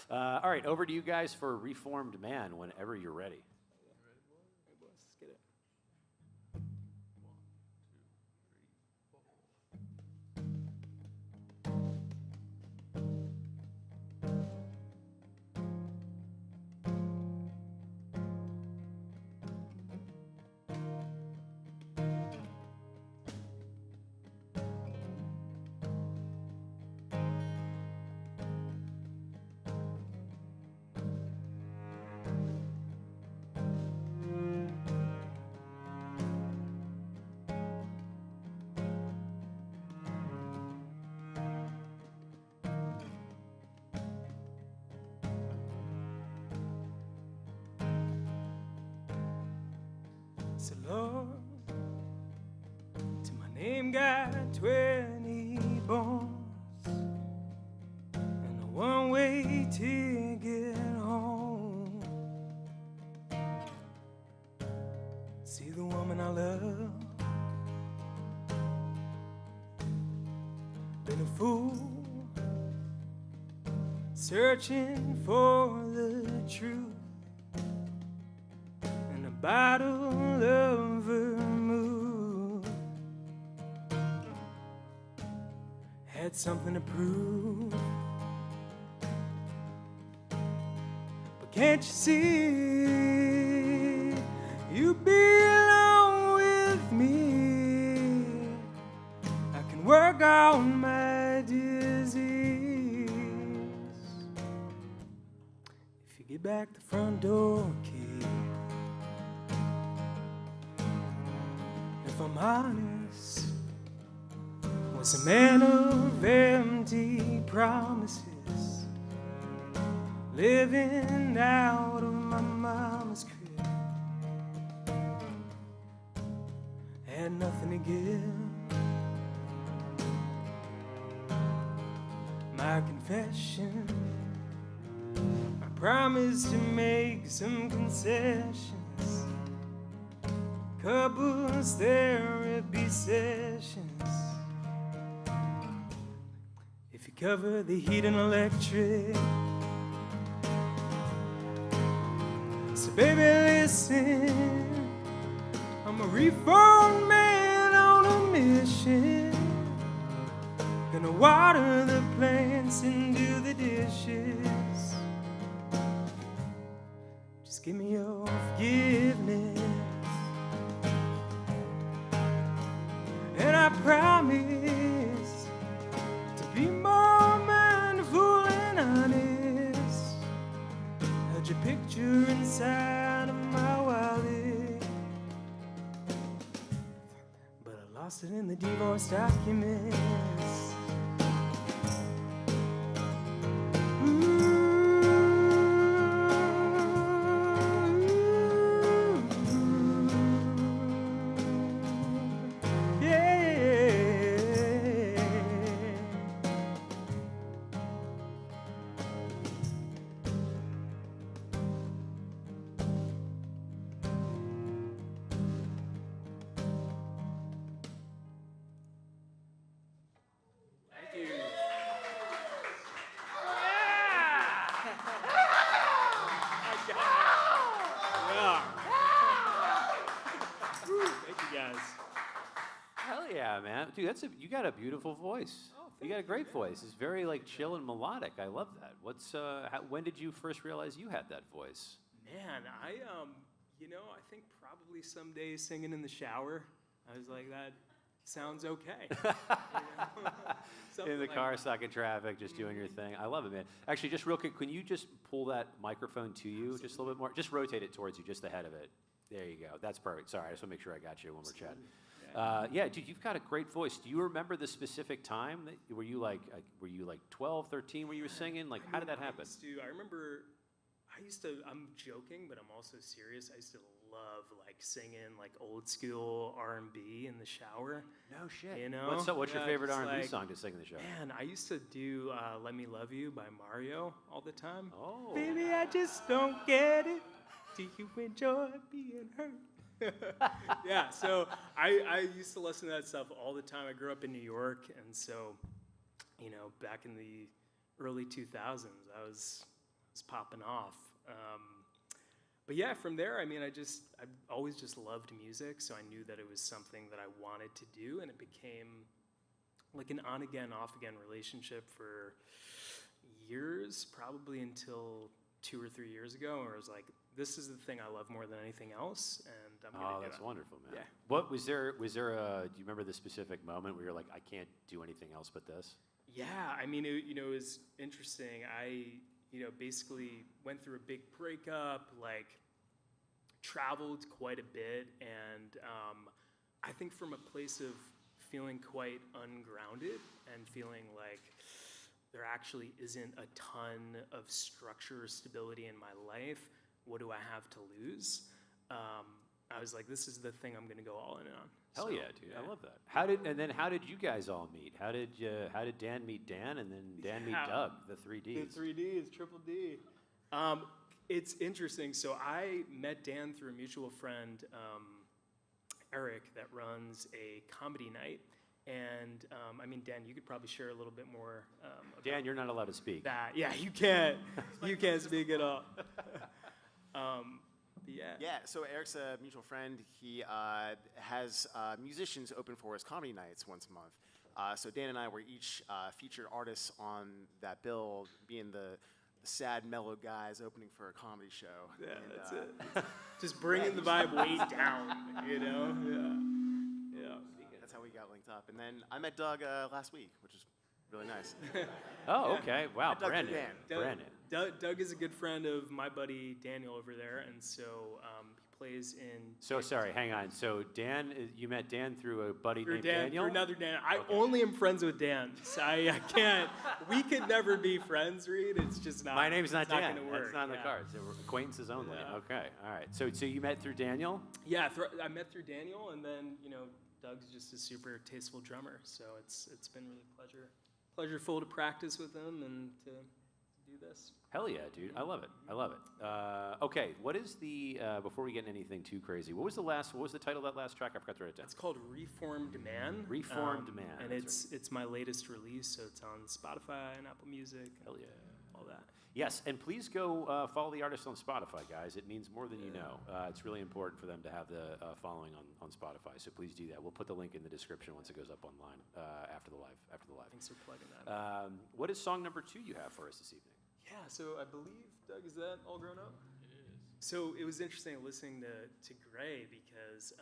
All right, over to you guys for Reformed Man whenever you're ready. Let's get it. So Lord, to my name got 20 bones and a one-way ticket home. See the woman I love, been a fool, searching for the truth. Bottle of vermouth, had something to prove, but can't you see, you belong with me, I can work on my disease, if you get back the front door key. If I'm honest, was a man of empty promises, living out of my mama's crib. Had nothing to give. My confession, I promised to make some concessions. Couples therapy sessions. If you cover the heat and electric. So baby listen, I'm a reformed man on a mission. Gonna water the plants and do the dishes. Just give me your forgiveness. And I promise to be more mindful and honest. Had your picture inside of my wallet, but I lost it in the divorce documents. Man, dude, you got a beautiful voice. Oh, you got a great voice. It's very like chill and melodic. I love that. When did you first realize you had that voice? Man, I think probably some days singing in the shower, I was like, that sounds okay. In the car, stuck in traffic, just doing your thing. I love it, man. Actually, just real quick, can you just pull that microphone to you just a little bit more? Just rotate it towards you, just the head of it. There you go. That's perfect. Sorry, I just want to make sure I got you when we're chatting. Yeah, dude, you've got a great voice. Do you remember the specific time? Were you like 12, 13 when you were singing? How did that happen? I remember, I'm joking, but I'm also serious. I used to love like singing like old school R&B in the shower. No shit. You know? What's your Yeah, favorite just R&B like, song to sing in the show? Man, I used to do Let Me Love You by Mario all the time. Oh. Baby, I just don't get it. Do you enjoy being hurt? Yeah, so I used to listen to that stuff all the time. I grew up in New York, and so, you know, back in the early 2000s, I was popping off. But yeah, from there, I mean, I've always just loved music, so I knew that it was something that I wanted to do, and it became like an on-again, off-again relationship for years, probably until 2 or 3 years ago, where I was like, this is the thing I love more than anything else, and I'm gonna do it. Oh, that's wonderful, man. Yeah. What was there a, do you remember the specific moment where you're like, I can't do anything else but this? Yeah, I mean, it was interesting. I, basically went through a big breakup, like traveled quite a bit, and I think from a place of feeling quite ungrounded and feeling like there actually isn't a ton of structure or stability in my life. What do I have to lose? I was like, this is the thing I'm going to go all in on. Hell So, yeah, dude! I love that. How did you guys all meet? How did Dan meet Dan, and then Dan meet Doug? The 3Ds. The 3Ds, triple D. It's interesting. So I met Dan through a mutual friend, Eric, that runs a comedy night. And I mean, Dan, you could probably share a little bit more. Dan, you're not allowed to speak. That. Yeah, you can't. You can't speak at all. Yeah. Yeah, so Eric's a mutual friend. He has musicians open for his comedy nights once a month. So Dan and I were each featured artists on that bill, being the sad, mellow guys opening for a comedy show. Yeah, And, that's it. Just bringing the vibe way down, Yeah. That's how we got linked up. And then I met Doug last week, which is really nice. Oh, okay. Wow, Doug Brandon. Dan. Brandon. Doug is a good friend of my buddy Daniel over there, and so he plays in. So sorry, hang on. So Dan, you met Dan through a buddy named Daniel? Through another Dan. I only am friends with Dan, so I can't. We could never be friends, Reed. It's just not. My name's not it's not Dan. gonna work. That's not on the Yeah. cards. We're acquaintances only. Yeah. Okay, all right. So you met through Daniel? Yeah, I met through Daniel, and then Doug's just a super tasteful drummer, so it's been really pleasureful to practice with him and to do this. Hell yeah, dude. I love it. I love it. Okay, what is the, before we get into anything too crazy, what was the title of that last track? I forgot to write it down. It's called Reformed Man. Reformed Man, And that's it's my latest release, so it's on Spotify and Apple Music. Hell yeah. All that. Yes, and please go follow the artist on Spotify, guys. It means more than you know. It's really important for them to have the following on Spotify, so please do that. We'll put the link in the description once it goes up online after the live. Thanks for plugging that. What is song number 2 you have for us this evening? Yeah, so I believe, Doug, is that all grown up? It is. So it was interesting listening to Gray because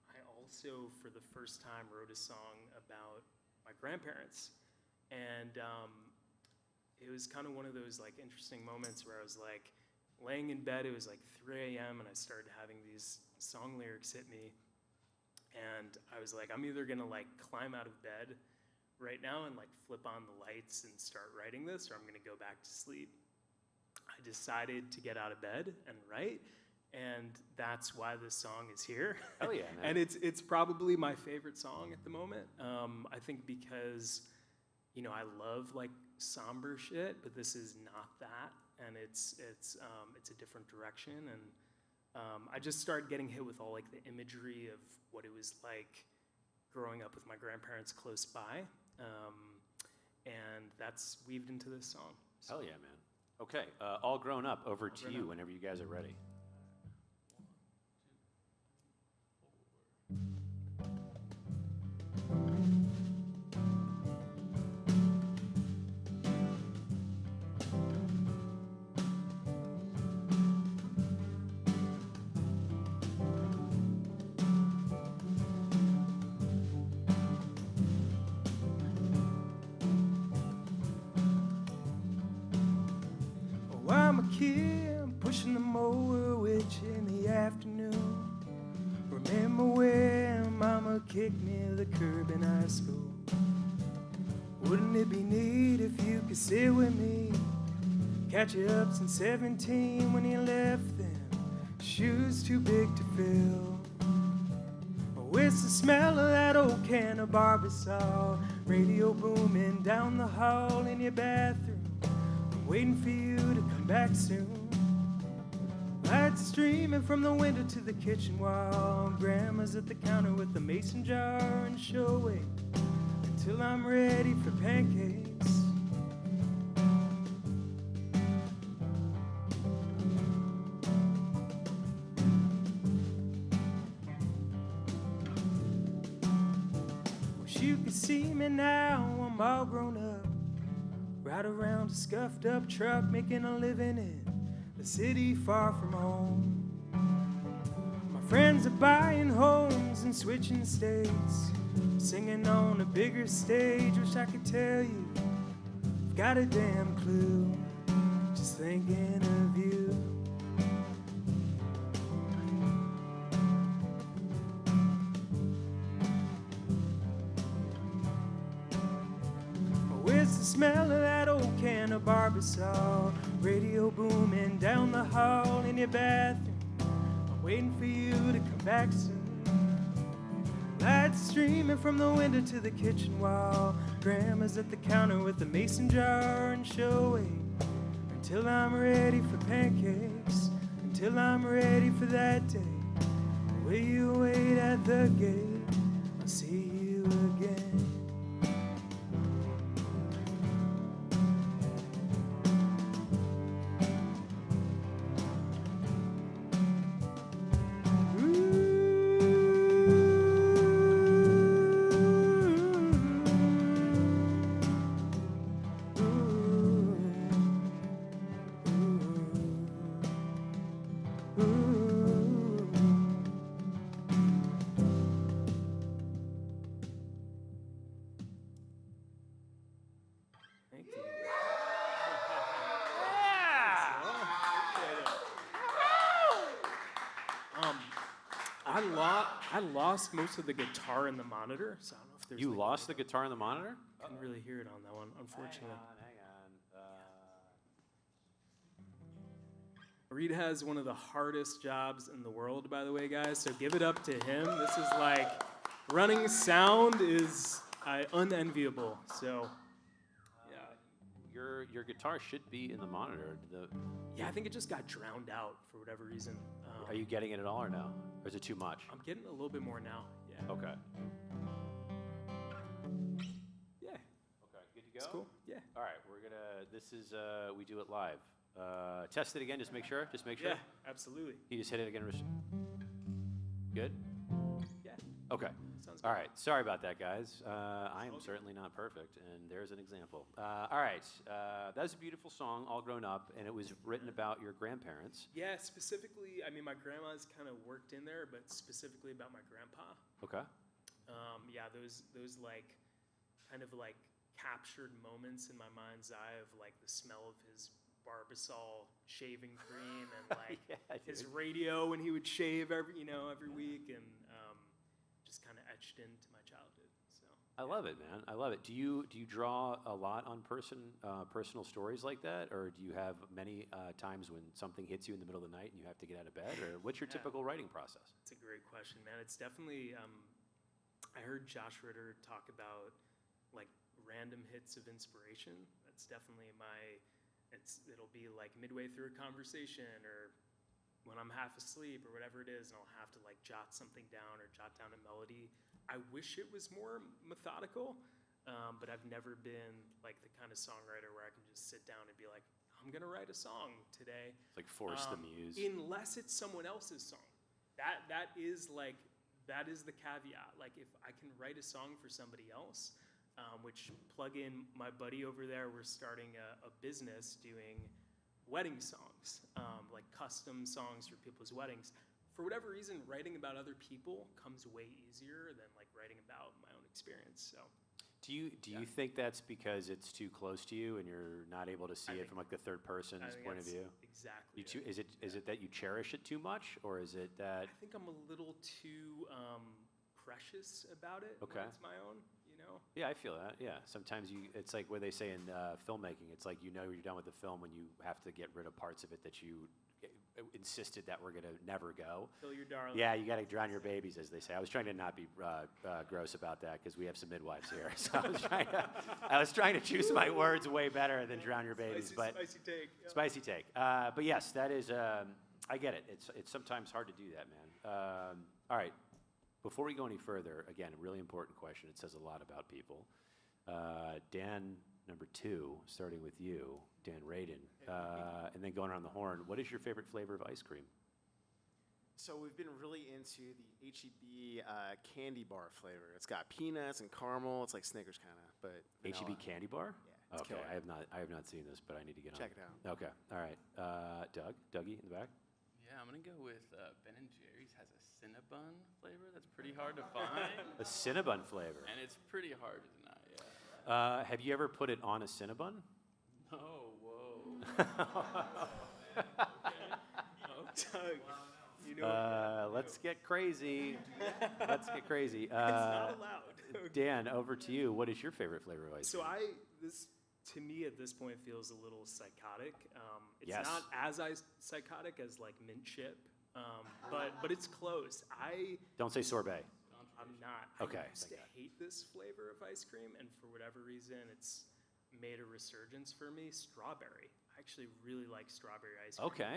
I also, for the first time, wrote a song about my grandparents. And it was kind of one of those like interesting moments where I was like laying in bed, it was like 3 a.m. and I started having these song lyrics hit me. And I was like, I'm either gonna like climb out of bed right now and like flip on the lights and start writing this, or I'm gonna go back to sleep. I decided to get out of bed and write, and that's why this song is here. Hell yeah, man. And it's probably my favorite song at the moment. I think because I love like somber shit, but this is not that, and it's a different direction, and I just started getting hit with all like the imagery of what it was like growing up with my grandparents close by. And that's weaved into this song. So. Hell yeah, man. Okay, all grown up, over All to grown you up. whenever you guys are ready. Oh, I'm a kid pushing the mower, which in the afternoon. Remember when Mama kicked me to the curb in high school? Wouldn't it be neat if you could sit with me? Catch you up since 17 when you left them shoes too big to fill. Oh, it's the smell of that old can of Barbasol. Radio booming down the hall in your bathroom. I'm waiting for you to come back soon. Lights streaming from the window to the kitchen wall. Grandma's at the counter with a mason jar, and she'll wait until I'm ready for pancakes. Wish you could see me now, I'm all grown up. Ride around a scuffed up truck, making a living in a city far from home. My friends are buying homes and switching states, singing on a bigger stage. Wish I could tell you, I've got a damn clue, just thinking of you. Oh, it's the smell of that old can of Barbasol. Radio booming down the hall in your bathroom. I'm waiting for you to come back soon. Lights streaming from the window to the kitchen wall. Grandma's at the counter with a mason jar, and she'll wait until I'm ready for pancakes, until I'm ready for that day. Will you wait at the gate? I'll see you again. Thank you. I lost most of the guitar in the monitor, so I don't know if there's. You like, lost the guitar in the monitor? Couldn't really hear it on that one, unfortunately. Hang on. Reed has one of the hardest jobs in the world, by the way, guys. So give it up to him. This is like running sound is unenviable. So yeah, Your guitar should be in the monitor. yeah. I think it just got drowned out for whatever reason. Are you getting it at all or no? Or is it too much? I'm getting a little bit more now. Yeah. Okay. Yeah. Okay, good to go? It's cool. Yeah. All right, this is, we do it live. Test it again, just make sure. Yeah. Absolutely. You just hit it again. Good? Yeah. Okay. Sounds good. All right, sorry about that, guys. I am certainly not perfect, and there's an example. All right, that was a beautiful song, All Grown Up, and it was written about your grandparents. Yeah. Specifically, I mean, my grandma's kind of worked in there, but specifically about my grandpa. Okay. Yeah, those like kind of like captured moments in my mind's eye of like the smell of his Barbasol shaving cream and like Yeah, his dude. radio when he would shave every week, and just kind of etched into my childhood. So I love it, man. I love it. Do you draw a lot on personal stories like that, or do you have many times when something hits you in the middle of the night and you have to get out of bed, or what's your typical writing process? it's a great question, man. It's definitely I heard Josh Ritter talk about like random hits of inspiration. That's definitely it'll be like midway through a conversation or when I'm half asleep or whatever it is, and I'll have to like jot something down or jot down a melody. I wish it was more methodical, but I've never been like the kind of songwriter where I can just sit down and be like, I'm gonna write a song today. It's like force the muse. Unless it's someone else's song. That is the caveat. Like if I can write a song for somebody else, which plug in my buddy over there, we're starting a business doing wedding songs, like custom songs for people's weddings. For whatever reason, writing about other people comes way easier than like writing about my own experience. So Do you think that's because it's too close to you and you're not able to see it from like the third person's point of view? Exactly. Is it that you cherish it too much, or is it that? I think I'm a little too precious about it Okay. when it's my own, you know? Yeah, I feel that. Yeah, sometimes it's like what they say in filmmaking. It's like you're done with the film when you have to get rid of parts of it that you insisted that we're gonna never go. Kill your darling. Yeah, you got to drown your babies, as they say. I was trying to not be gross about that because we have some midwives here. So I was trying to choose my words way better than drown your babies. Spicy take. Yeah. Spicy take. But yes, that is. I get it. It's sometimes hard to do that, man. All right. Before we go any further, again, a really important question. It says a lot about people. Dan, number 2, starting with you, Dan Radin, and then going around the horn. What is your favorite flavor of ice cream? So we've been really into the H-E-B candy bar flavor. It's got peanuts and caramel. It's like Snickers kind of, but vanilla. H-E-B candy bar? Yeah, it's Okay, killer. I have not seen this, but I need to get on. Check it out. Okay, all right. Dougie in the back. Yeah, I'm gonna go with Ben and Jerry's has a Cinnabon flavor that's pretty hard to find, A Cinnabon flavor. and it's pretty hard to deny. Yeah. Have you ever put it on a Cinnabon? Oh, whoa. Oh, Doug. You know Let's get crazy. Let's get crazy. it's not allowed. Dan, over to you. What is your favorite flavor of ice cream? So this to me at this point feels a little psychotic. It's Yes. not as psychotic as like mint chip, but it's close. Don't say sorbet. I'm not. Okay, I used to thank God. hate this flavor of ice cream, and for whatever reason, it's made a resurgence for me. Strawberry. I actually really like strawberry ice cream. Okay.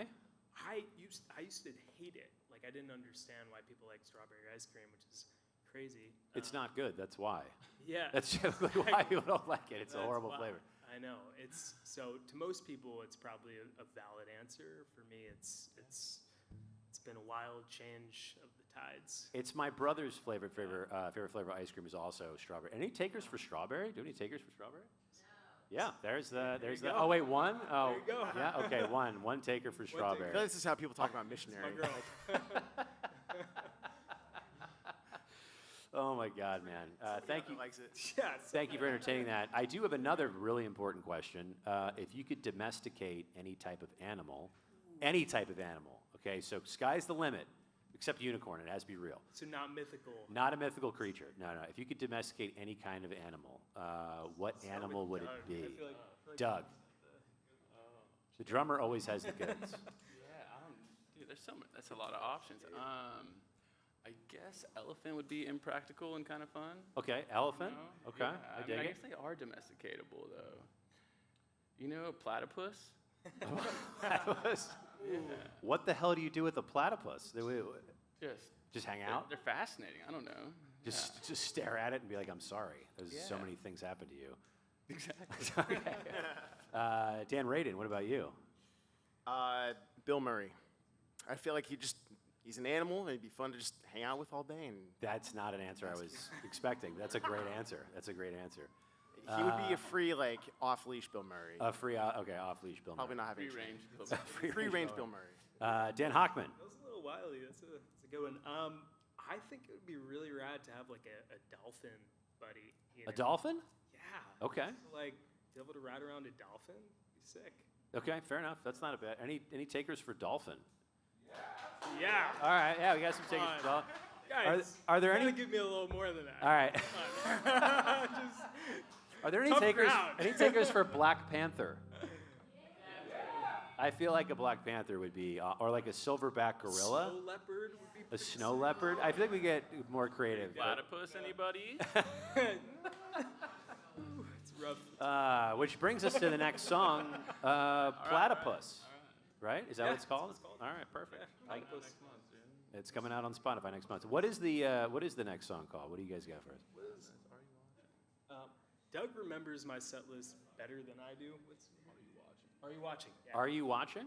I used to hate it. Like I didn't understand why people like strawberry ice cream, which is crazy. It's not good. That's why. Yeah. That's generally why people don't like it. It's a That's horrible why. flavor. I know. It's so to most people, it's probably a valid answer. For me, it's been a wild change of the tides. It's my brother's favorite flavor of ice cream is also strawberry. Any takers for strawberry? Do any takers for strawberry? No. Yeah, there's the. go. Oh wait, one. Oh, There you go. yeah. Okay, one taker for I strawberry. feel like this is how people talk about missionary. My girl. Oh my God, man! Thank you. Likes it. Yes. Thank you for entertaining that. I do have another really important question. If you could domesticate any type of animal, okay, so sky's the limit, except unicorn, it has to be real. So not mythical. Not a mythical creature. No. If you could domesticate any kind of animal, what animal would it Doug. be? I feel like Doug. The drummer always has the goods. Yeah, dude, that's a lot of options. I guess elephant would be impractical and kind of fun. Okay, elephant. you know? Okay, Yeah, I dig I it. guess they are domesticatable though. You know, a platypus. Platypus? What the hell do you do with a platypus? Just hang out? They're fascinating. I don't know. Just stare at it and be like, I'm sorry. There's so Yeah. many things happen to you. Exactly. Okay. Dan Radin, what about you? Bill Murray. I feel like he's an animal, and it'd be fun to just hang out with all day. And That's not an answer I was expecting. That's a great answer. he would be a free, like, off-leash Bill Murray. Off-leash Bill Probably Murray. not having Free range. Free-range Bill Murray. Dan Hochman. that was a little wily. That's a good one. I think it would be really rad to have like a dolphin buddy. You A know? dolphin? Yeah. Okay. Like be able to ride around a dolphin. Be sick. Okay, fair enough. That's not a bad. Any takers for dolphin? Yeah. All right, yeah, we got some takers for dolphin. Guys, Are there you gotta any? give me a little more than that. All right. Just Are there any Tough takers? crowd. Any takers for Black Panther? I feel like a Black Panther would be, or like a silverback gorilla, Snow leopard would be a pretty snow leopard. I feel like we get more creative. Platypus, anybody? It's rough. Which brings us to the next song, Platypus. Right? Is that what it's called? that's what it's called. All right, perfect. Platypus. It's coming out on Spotify next month. What is the next song called? What do you guys got for us? Doug remembers my set list better than I do. Are you watching? Yeah. Are you watching?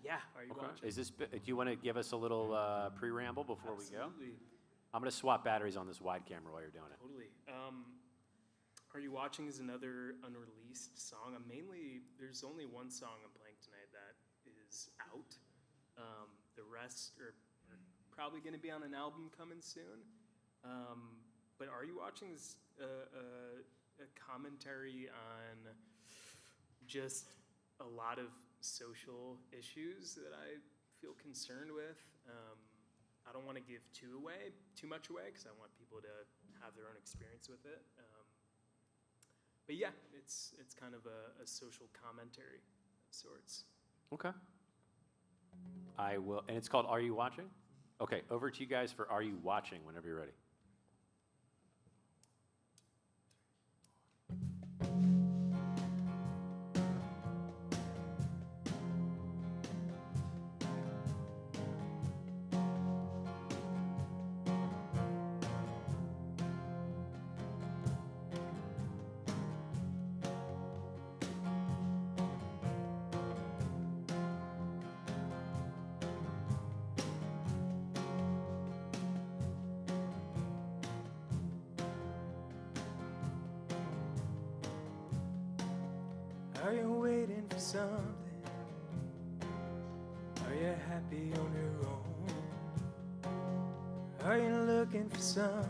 Yeah. Are you watching? Is this? Do you want to give us a little pre-ramble before we go? Absolutely. I'm going to swap batteries on this wide camera while you're doing it. Totally. Are You Watching is another unreleased song. There's only one song I'm playing tonight that is out. The rest are probably going to be on an album coming soon. But Are You Watching is a commentary on just a lot of social issues that I feel concerned with. I don't want to give too much away, because I want people to have their own experience with it. But yeah, it's kind of a social commentary of sorts. Okay. I will, and it's called Are You Watching? Okay, over to you guys for Are You Watching whenever you're ready. Are you waiting for something? Are you happy on your own? Are you looking for something?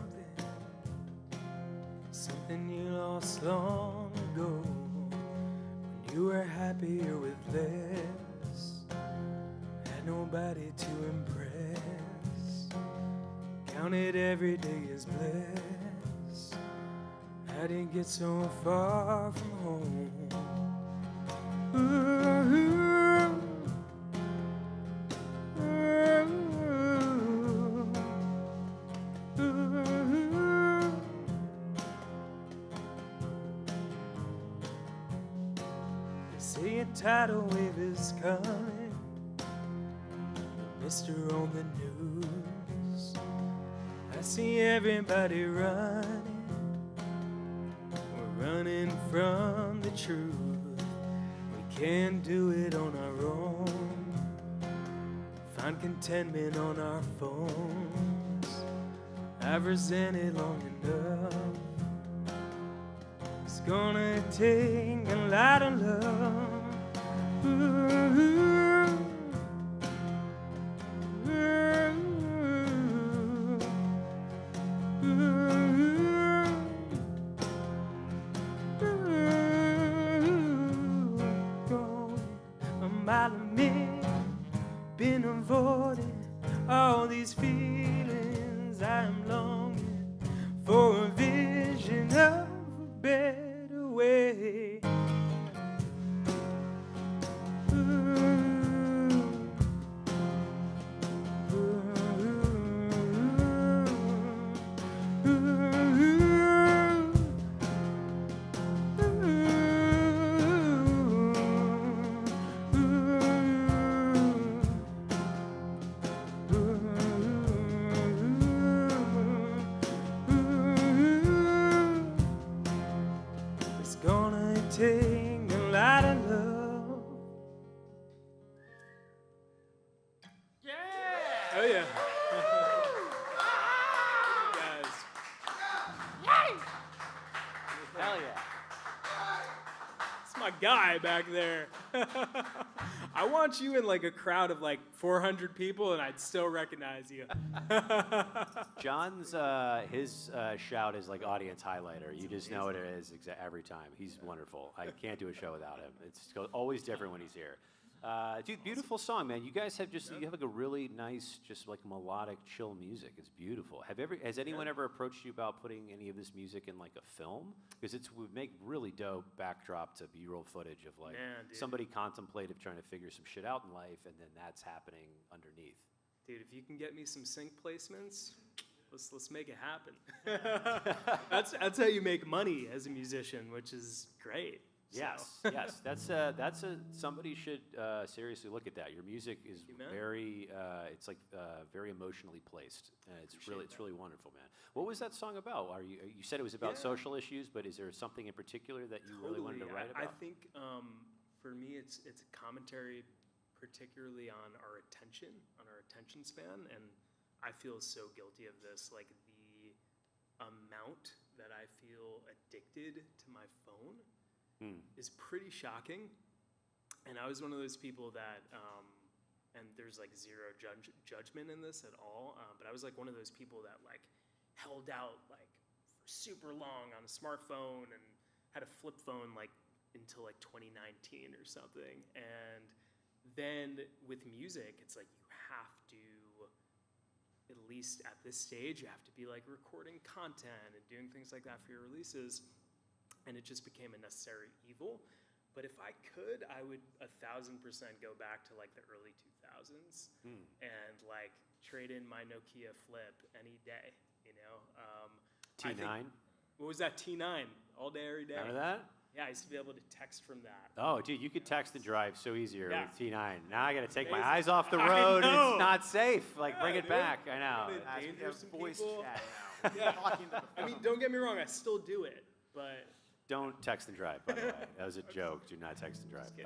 Something you lost long ago. When you were happier with less, had nobody to impress, counted every day as blessed. How did you get so far from home? They say a tidal wave is coming, Mister on the news. I see everybody running, we're running from the truth. Can't do it on our own. Find contentment on our phones. I've resented long enough. It's gonna take a lot of love. Been avoiding all these feelings. I'm longing for a vision of a better way. Take a lot of love. Yeah! Oh yeah. Guys. Hell yeah. It's my guy back there. I want you in like a crowd of like 400 people and I'd still recognize you. John's, his shout is like audience highlighter. You just know what it is every time. He's wonderful. I can't do a show without him. It's always different when he's here. Dude, beautiful song, man. You guys have you have like a really nice, just like melodic, chill music. It's beautiful. Has anyone ever approached you about putting any of this music in like a film? Because it would make really dope backdrop to B-roll footage of like somebody contemplative trying to figure some shit out in life, and then that's happening underneath. Dude, if you can get me some sync placements, let's make it happen. That's how you make money as a musician, which is great. Yes, yes, that's somebody should seriously look at that. Your music is very, it's like very emotionally placed, and it's really wonderful, man. What was that song about? You said it was about social issues, but is there something in particular that you really wanted to write about? I think for me, it's a commentary, particularly on our attention span, and I feel so guilty of this. Like the amount that I feel addicted to my phone is pretty shocking. And I was one of those people that, and there's like zero judgment in this at all, but I was like one of those people that like held out like for super long on a smartphone and had a flip phone like until like 2019 or something. And then with music, it's like you have to, at least at this stage, you have to be like recording content and doing things like that for your releases. And it just became a necessary evil. But if I could, I would 1,000% go back to like the early 2000s and like trade in my Nokia flip any day, you know? I think- T9? What was that? T9, all day, every day. Remember that? Yeah, I used to be able to text from that. Oh, dude, you could text and drive so easier Yeah. with T9. Now I got to take my Amazing. eyes off the I road. know. It's not safe. Like, bring Yeah, it dude. back. I know. Really As we dangerous have some voice people. chat now. Yeah. Talking to the I mean, phone. don't get me wrong, I still do it, but Don't text and drive, by the way. That was a joke. Do not text and drive. kidding.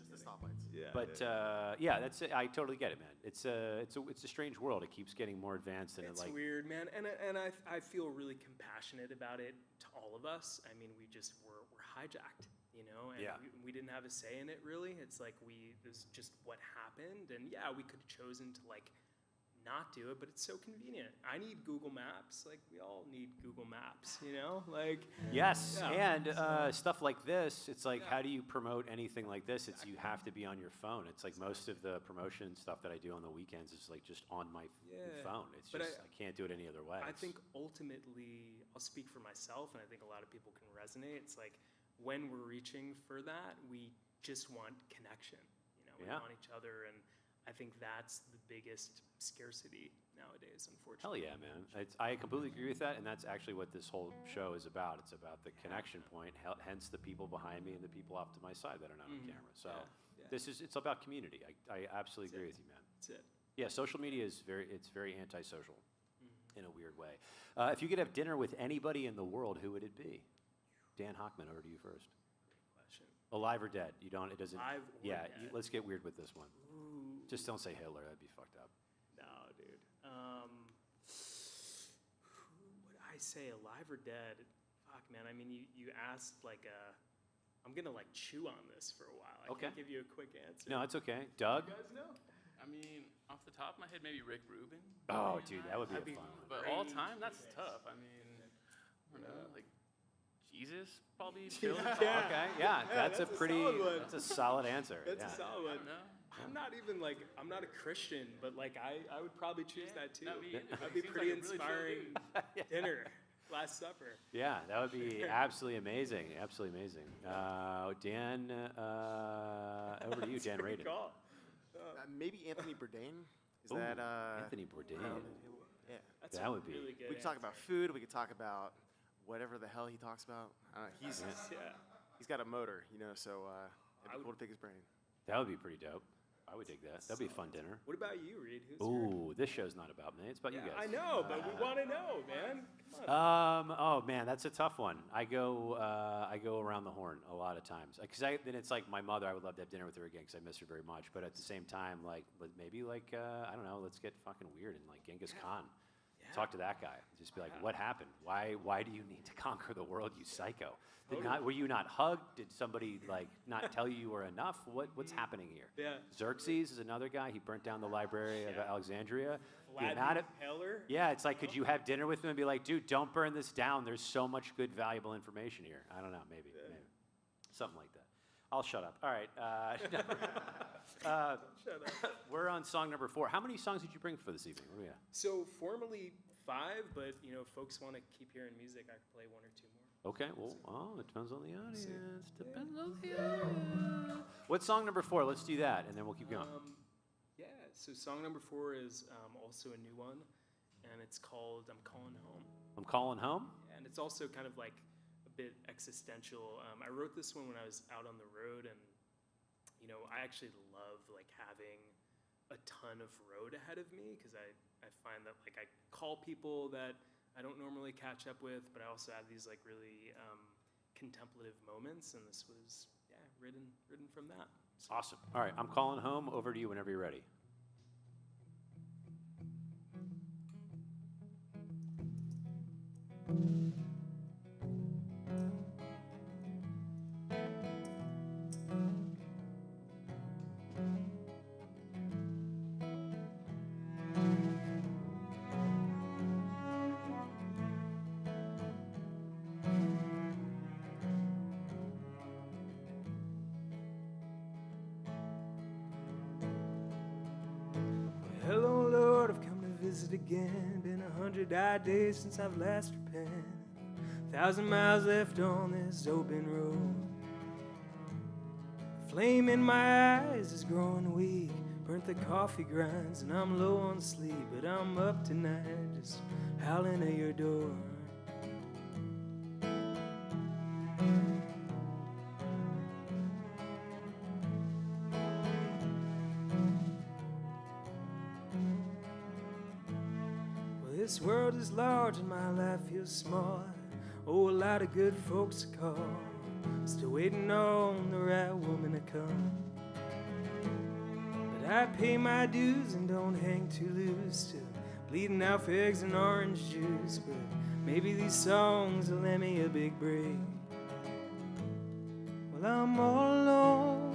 Just the stoplights. yeah. But yeah, that's it. I totally get it, man. It's a strange world. It keeps getting more advanced, and It's it like weird, man, and I feel really compassionate about it to all of us. I mean, we're hijacked, you know, and Yeah. we didn't have a say in it really. It's like this is just what happened, and yeah, we could have chosen to like not do it, but it's so convenient. I need Google Maps, like we all need Google Maps, you know, like yes, Yeah. and stuff like this. It's like, Yeah. how do you promote anything like this? It's you have to be on your phone. It's like most of the promotion stuff that I do on the weekends is like just on my Yeah. phone. It's But just I can't do it any other way. I think ultimately, I'll speak for myself, and I think a lot of people can resonate. It's like when we're reaching for that, we just want connection. You know, we Yeah. want each other, and I think that's the biggest scarcity nowadays, Hell unfortunately. yeah, man. I completely agree with that, and that's actually what this whole show is about. It's about the connection point, hence the people behind me and the people off to my side that are not on camera. So Yeah. it's about community. I absolutely agree with you, man. That's it. Yeah, social media is very antisocial in a weird way. If you could have dinner with anybody in the world, who would it be? Dan Hochman, over to you first. Question. Alive or dead? You don't. It doesn't. Alive or yeah. dead. Let's get weird with this one. Ooh, Just don't say Hitler. That'd be fucked up. no, dude. Who would I say, alive or dead? Fuck, man. I mean, you asked like I'm gonna like chew on this for a while. I Okay. can't give you a quick answer. No, it's okay. Doug. You guys know? I mean, off the top of my head, maybe Rick Rubin. Oh, dude, that would be a That'd be fun one. But all time, that's tough. I mean, I don't know, like Jesus probably. Bill Yeah. Okay, yeah, that's a that's a pretty, solid one. that's a solid answer. That's yeah. a solid I one. don't know. I'm not even like I'm not a Christian, but like I would probably choose that too. That'd be That'd be seems pretty like a really chill inspiring dinner, Last Supper. Yeah, that would be absolutely amazing. Absolutely amazing. Dan, over to you, That's a Dan good Radin. call. Maybe Anthony Bourdain. Is Ooh, that Anthony Bourdain. Yeah. That's That a would be- really good. We could talk about food. We could talk about whatever the hell he talks about. I don't know, Yeah. he's got a motor, you know, so I it'd be would- cool to pick his brain. That would be pretty dope. I would dig that. That'd be a fun dinner. What about you, Reed? Who's Ooh, this show's not about me. It's about your? you Yeah, guys. I know, but we want to know, man. Come on. Oh man, that's a tough one. I go around the horn a lot of times because then it's like my mother. I would love to have dinner with her again because I miss her very much. But at the same time, like maybe like I don't know. Let's get fucking weird and like Genghis Khan. Talk to that guy. Just be like, what happened? Why do you need to conquer the world, you psycho? Were you not hugged? Did somebody like not tell you you were enough? What's happening here? Yeah. Xerxes is another guy. He burnt down the library of Alexandria. The Vlad amount the of- Impaler? yeah, it's like, could you have dinner with him and be like, dude, don't burn this down. There's so much good, valuable information here. I don't know, maybe. Something like that. I'll shut up. All right. Shut up. We're on song number 4. How many songs did you bring for this evening? What do we got? So formally 5, but you know, if folks want to keep hearing music, I could play 1 or 2 more. Okay, well, it depends on the audience. Depends on the audience. What's song number 4? Let's do that, and then we'll keep going. Yeah, so song number 4 is also a new one, and it's called I'm Calling Home. I'm calling home. And it's also kind of like a bit existential. I wrote this one when I was out on the road, and you know, I actually love like having a ton of road ahead of me because I find that like I call people that I don't normally catch up with, but I also have these like really contemplative moments, and this was written from that. So. Awesome. All right, I'm calling home. Over to you whenever you're ready. Hello, Lord, I've come to visit again. Been 100 odd days since I've last repented. 1,000 miles left on this open road. Flame in my eyes is growing weak. Burnt the coffee grinds and I'm low on sleep. But I'm up tonight just howling at your door. Well, this world is large and my life feels small. Oh, a lot of good folks to call. Still waiting on the right woman to come. But I pay my dues and don't hang too loose. Still bleeding out for eggs and orange juice. But maybe these songs will let me a big break. Well, I'm all alone.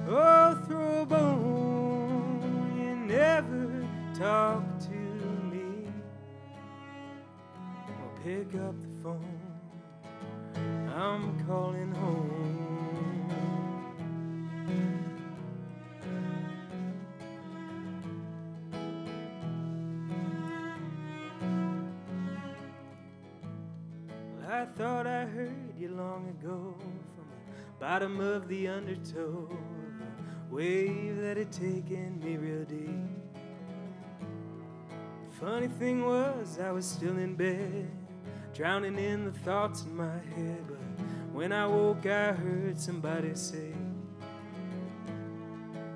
Oh, throw a bone. You never talk to me. Or pick up the phone. I'm calling home. Well, I thought I heard you long ago from the bottom of the undertow, a wave that had taken me real deep. The funny thing was I was still in bed, drowning in the thoughts in my head. But when I woke, I heard somebody say,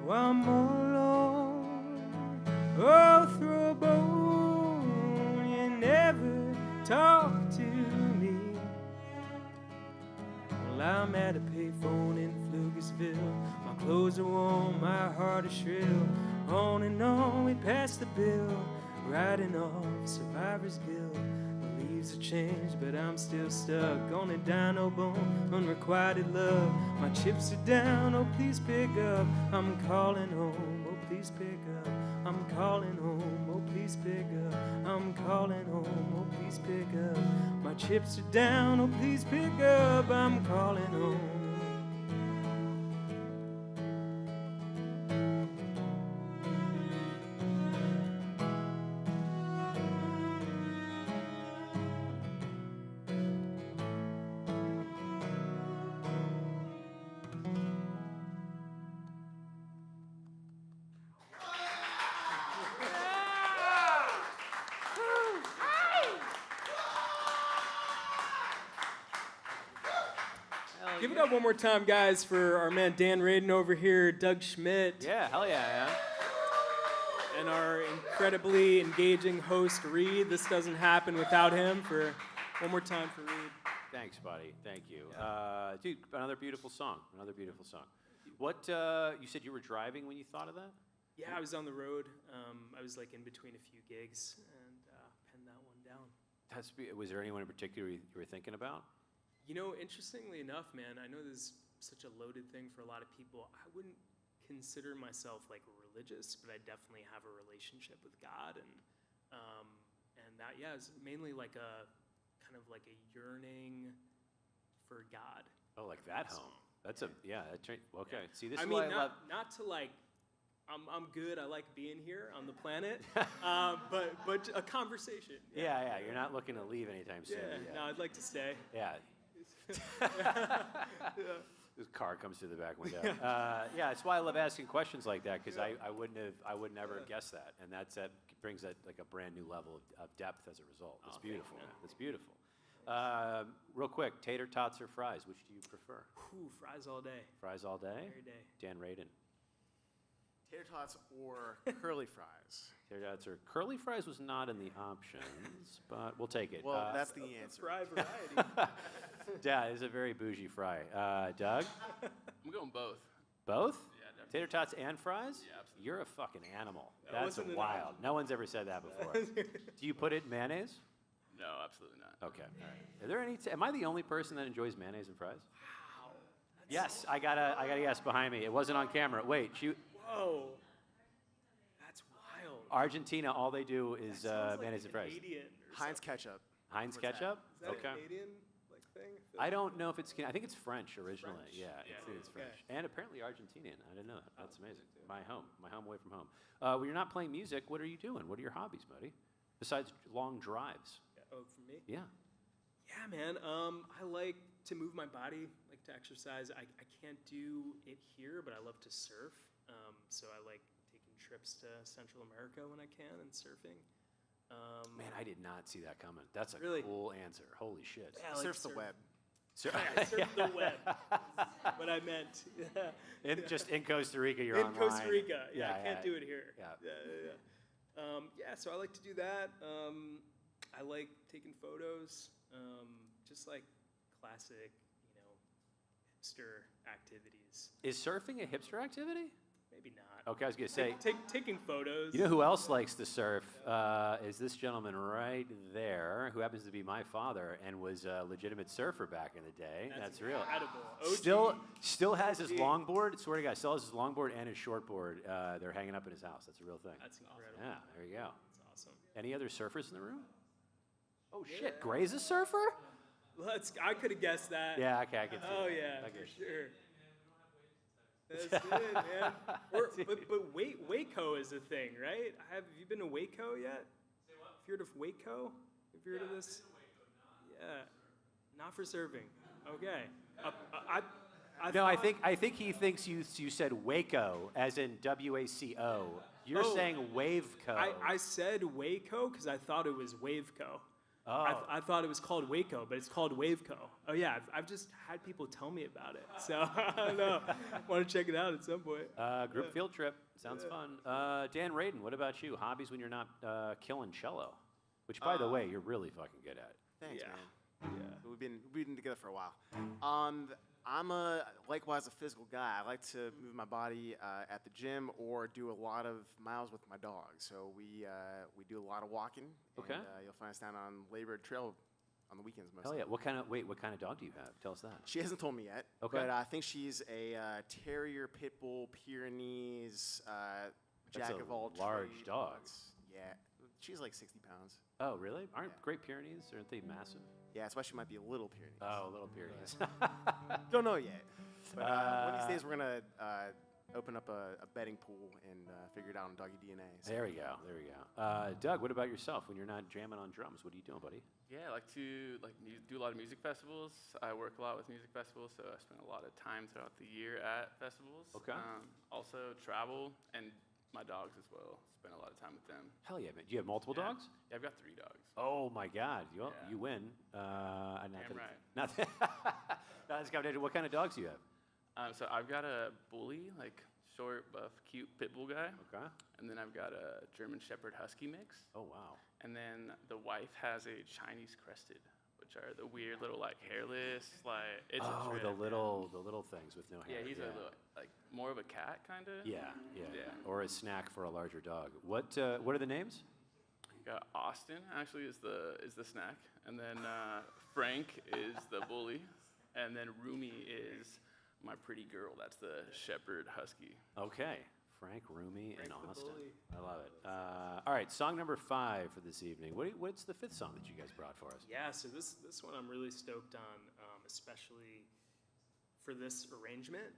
oh, I'm all alone. Oh, throw a bone. You never talk to me. Well, I'm at a payphone in Pflugersville. My clothes are warm, my heart is shrill. On and on, we pass the bill, riding off survivor's guilt. Leaves have changed, but I'm still stuck on a dino bone, unrequited love. My chips are down, oh please pick up. I'm calling home, oh please pick up. I'm calling home, oh please pick up. I'm calling home, oh please pick up. My chips are down, oh please pick up. I'm calling home. Give it up one more time, guys, for our man Dan Radin over here, Doug Schmidt, Yeah, hell yeah, man. and our incredibly engaging host, Reed. This doesn't happen without him. For one more time for Reed. Thanks, buddy. Thank you. Dude, another beautiful song. Another beautiful song. What, you said you were driving when you thought of that? Yeah, I was on the road. I was like in between a few gigs and penned that one down. Was there anyone in particular you were thinking about? You know, interestingly enough, man, I know this is such a loaded thing for a lot of people. I wouldn't consider myself like religious, but I definitely have a relationship with God, and that, yeah, is mainly like a kind of like a yearning for God. Oh, like that home. That's Yeah. okay. See, this I is mean, why I love. not to like, I'm good. I like being here on the planet, but a conversation. Yeah, you're not looking to leave anytime soon. Yeah, no, I'd like to stay. Yeah. This car comes through the back window. Yeah, that's why I love asking questions like that, because I would never have guessed that, and that brings that like a brand new level of depth as a result. It's beautiful. Thanks, man. That's beautiful. Real quick, tater tots or fries? Which do you prefer? Ooh, fries all day. Fries all day. Every day. Dan Radin. Tater tots or curly fries? Tater tots or curly fries was not in the options, but we'll take it. Well, that's the answer. Fry variety. Yeah, it's a very bougie fry. Doug? I'm going both. Both? Yeah, definitely. Tater tots and fries? Yeah, absolutely. You're a fucking animal. That That's wasn't an wild. option. No one's ever said that before. Do you put it in mayonnaise? No, absolutely not. Okay. All right. Are there any? Am I the only person that enjoys mayonnaise and fries? Wow. Yes. I got a yes behind me. It wasn't on camera. Wait. Shoot. Whoa. That's wild. Argentina. All they do is Sounds like mayonnaise and fries. Canadian or Heinz something. ketchup. Heinz What's that? ketchup. Is that Okay. a Canadian like thing? I don't know if it's. I think it's French originally. French. Yeah, Yeah. it's Okay. French, and apparently Argentinian. I didn't know that. That's amazing. My home away from home. When you're not playing music, what are you doing? What are your hobbies, buddy? Besides long drives. Oh, for me? Yeah. Yeah, man. I like to move my body, like to exercise. I can't do it here, but I love to surf. So I like taking trips to Central America when I can and surfing. Man, I did not see that coming. That's a Really? cool answer. Holy shit. Yeah, I like Surf the web. I surf the web. What I meant. Just in Costa Rica, you're In online. Costa Rica. Yeah, I can't do it here. Yeah. Yeah, so I like to do that. I like taking photos. Just like classic, hipster activities. Is surfing a hipster activity? Maybe not. Okay, I was going to say, Taking photos. you know who else likes to surf is this gentleman right there, who happens to be my father and was a legitimate surfer back in the day. That's real. Incredible. OG. Still has his OG. longboard. Swear to God, still has his longboard and his shortboard. They're hanging up in his house. That's a real thing. That's incredible. Yeah, there you go. That's awesome. Any other surfers in the room? Oh shit, Gray's a surfer? I could have guessed that. Yeah, okay, I can see Oh that. yeah, Okay. for sure. That's good, man. But Waco is a thing, right? Have you been to Waco yet? Say what? Have you heard of Waco? Have you heard of this? Yeah, not for surfing. Okay. No, I think he thinks you said Waco, as in WACO. You're saying Waveco. I said Waco because I thought it was Waveco. Oh. I thought it was called Waco, but it's called Waveco. Oh yeah, I've just had people tell me about it, so I don't know. Want to check it out at some point. Group field trip. Sounds fun. Dan Radin, what about you? Hobbies when you're not killing cello? Which, by the way, you're really fucking good at. Thanks, Yeah. man. Yeah. We've been together for a while. I'm likewise a physical guy. I like to move my body at the gym or do a lot of miles with my dog. So we do a lot of walking. Okay. And, you'll find us down on Labor Trail on the weekends mostly. Hell yeah. What kind of dog do you have? Tell us that. She hasn't told me yet. Okay. But I think she's a Terrier Pit Bull Pyrenees That's jack a of all large trades. dog. Yeah. She's like 60 pounds. Oh, really? Aren't Yeah. Great Pyrenees, aren't they massive? Yeah, that's why she might be a little Pyrenees. Oh, little Pyrenees. Don't know yet. But one of these days we're going to open up a betting pool and figure it out on doggy DNA. So. There we go. Doug, what about yourself? When you're not jamming on drums, what are you doing, buddy? Yeah, I like to do a lot of music festivals. I work a lot with music festivals, so I spend a lot of time throughout the year at festivals. Okay. Also travel and my dogs as well. Spend a lot of time with them. Hell yeah, man. Do you have multiple Yeah. dogs? Yeah, I've got 3 dogs. Oh my God, you Yeah. you win. Damn right. Not that, that's competitive. What kind of dogs do you have? So I've got a bully, like short, buff, cute pit bull guy. Okay. And then I've got a German Shepherd Husky mix. Oh wow. And then the wife has a Chinese crested, which are the weird little hairless, it's a trip, the man. little things with no hair. Yeah, he's a little, more of a cat kind of. Yeah. Yeah. Or a snack for a larger dog. What are the names? Got Austin actually is the snack, and then Frank is the bully, and then Rumi is my pretty girl. That's the Shepherd Husky. Okay. Frank, Rumi, and Frank the Austin. bully. I love it. All right, song number 5 for this evening. What's the 5th song that you guys brought for us? Yeah, so this one I'm really stoked on, especially for this arrangement.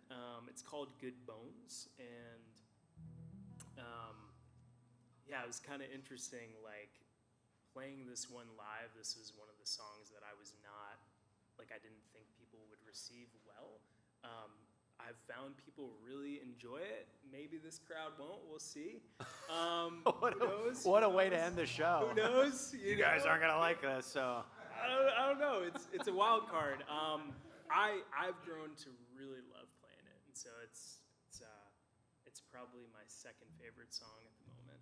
It's called Good Bones, and yeah, it was kind of interesting, playing this one live. This is one of the songs that I was not, I didn't think people would receive well. I've found people really enjoy it. Maybe this crowd won't. We'll see. Who knows? What a way to end the show. Who knows? You guys aren't gonna like this, so. I don't know. It's a wild card. I've grown to really love playing it, and so it's probably my second favorite song at the moment,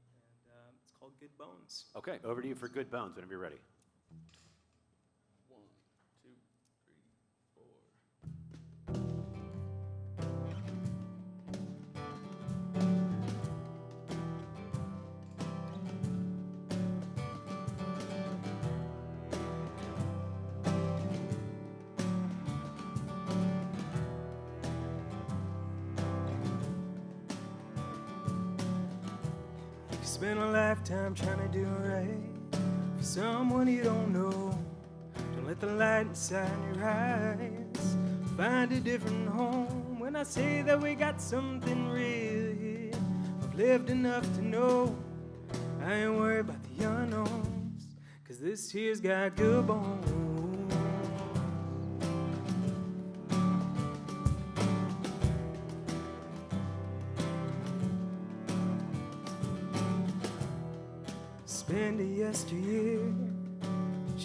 and it's called Good Bones. Okay, over to you for Good Bones whenever you're ready. 1, 2, 3, 4. Spend a lifetime trying to do right for someone you don't know. Don't let the light inside your eyes find a different home. When I say that we got something real here, I've lived enough to know I ain't worried about the unknowns, 'cause this here's got good bones.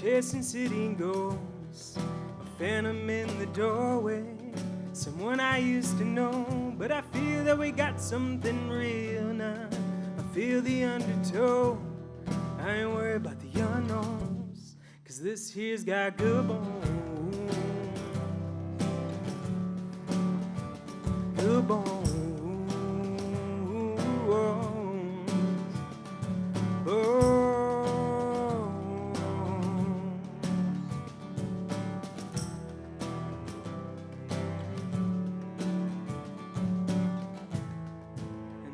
chasing city ghosts, a phantom in the doorway, someone I used to know, but I feel that we got something real now. I feel the undertow, I ain't worried about the unknowns, 'cause this here's got good bones. Good bones.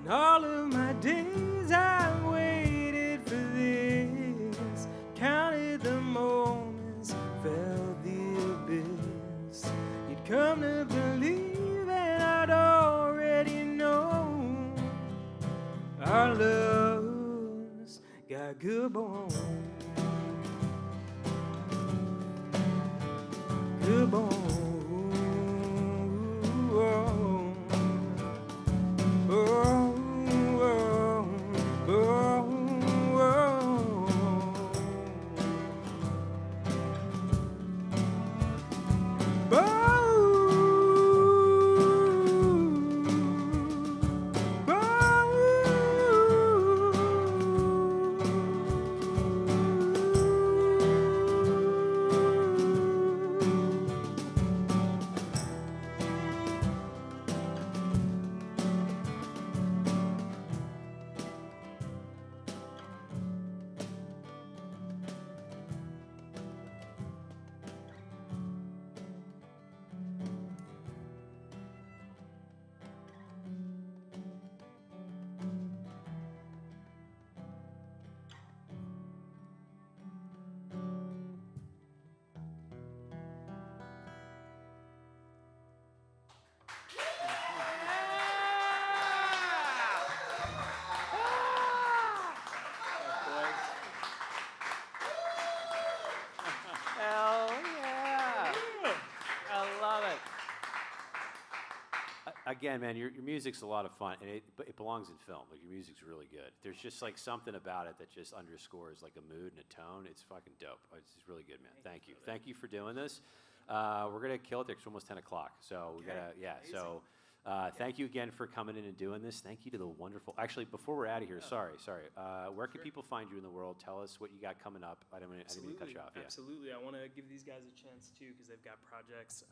And all of my days I waited for this, counted the moments, felt the abyss. You'd come to believe and I'd already known our love's got good bones. Good bones. Hell yeah! I love it. Again, man, your music's a lot of fun, and it belongs in film. Like, your music's really good. There's just like something about it that just underscores like a mood and a tone. It's fucking dope. It's just really good, man. Thank you. Thank you for doing this. We're gonna kill it there 'cause it's almost 10 o'clock. So we gotta, yeah. Amazing. So thank you again for coming in and doing this. Thank you to the wonderful. Actually, before we're out of here, sorry. Where can people find you in the world? Tell us what you got coming up. I didn't mean to cut you off. Yeah. Absolutely. I want to give these guys a chance too because they've got projects.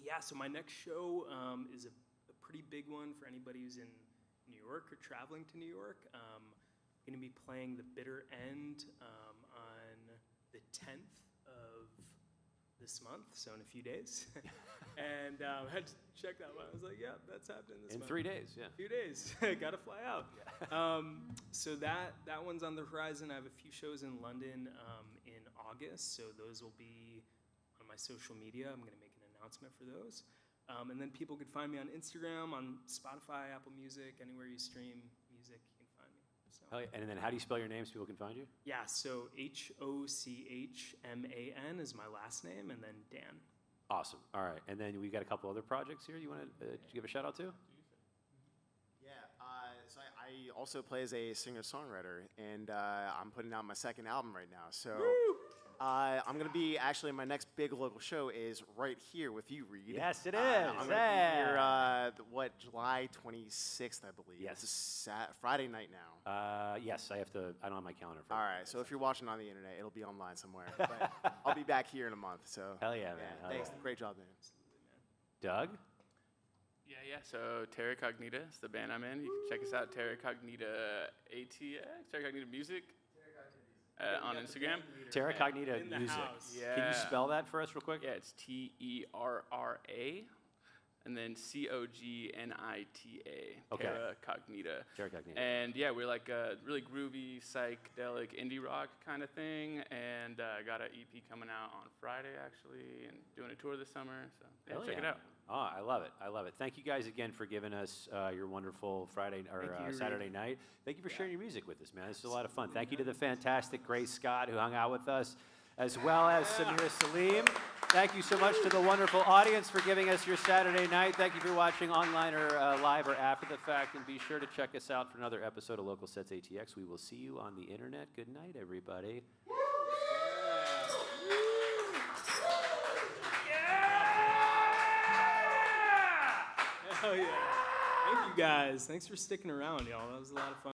Yeah, so my next show is a pretty big one for anybody who's in New York or traveling to New York. I'm going to be playing The Bitter End on the 10th of this month, so in a few days. And I had to check that one. I was like, yeah, that's happening this month. In 3 days, yeah. A few days. Got to fly out. So that one's on the horizon. I have a few shows in London in August, so those will be on my social media. I'm going to make an announcement for those. And then people could find me on Instagram, on Spotify, Apple Music, anywhere you stream music, you can find me. So. Hell yeah. And then how do you spell your name so people can find you? Yeah, so Hochman is my last name, and then Dan. Awesome. All right. And then we got a couple other projects here you want to give a shout out to? Yeah, so I also play as a singer-songwriter, and I'm putting out my second album right now. So I'm going to be, actually, my next big local show is right here with you, Reed. Yes, it is. I'm going to be here, July 26th, I believe. Yes. It's a Friday night now. Yes, I don't have my calendar for All right, so if you're watching on the internet, it'll be online somewhere. But I'll be back here in a month, so. Hell yeah, man. Hell Thanks. yeah. Great job, man. Doug? Yeah. So Terra Cognita is the band I'm in. You can check us out, Terra Cognita ATX, Terra Cognita Music. On Instagram. Terra Cognita in the Music. house. Yeah. Can you spell that for us real quick? Yeah, it's TERRA, and then COGNITA. Okay. Terra Cognita. Terra Cognita. And yeah, we're like a really groovy, psychedelic indie rock kind of thing. And got an EP coming out on Friday actually, and doing a tour this summer. So yeah, check it out. Oh, I love it. I love it. Thank you guys again for giving us your wonderful Friday or Saturday night. Thank you for sharing your music with us, man. This is a lot of fun. Thank you to the fantastic Grace Scott who hung out with us, as well as Samira Salim. Thank you so much to the wonderful audience for giving us your Saturday night. Thank you for watching online or live or after the fact. And be sure to check us out for another episode of Local Sets ATX. We will see you on the internet. Good night, everybody. guys. Thanks for sticking around, y'all. That was a lot of fun.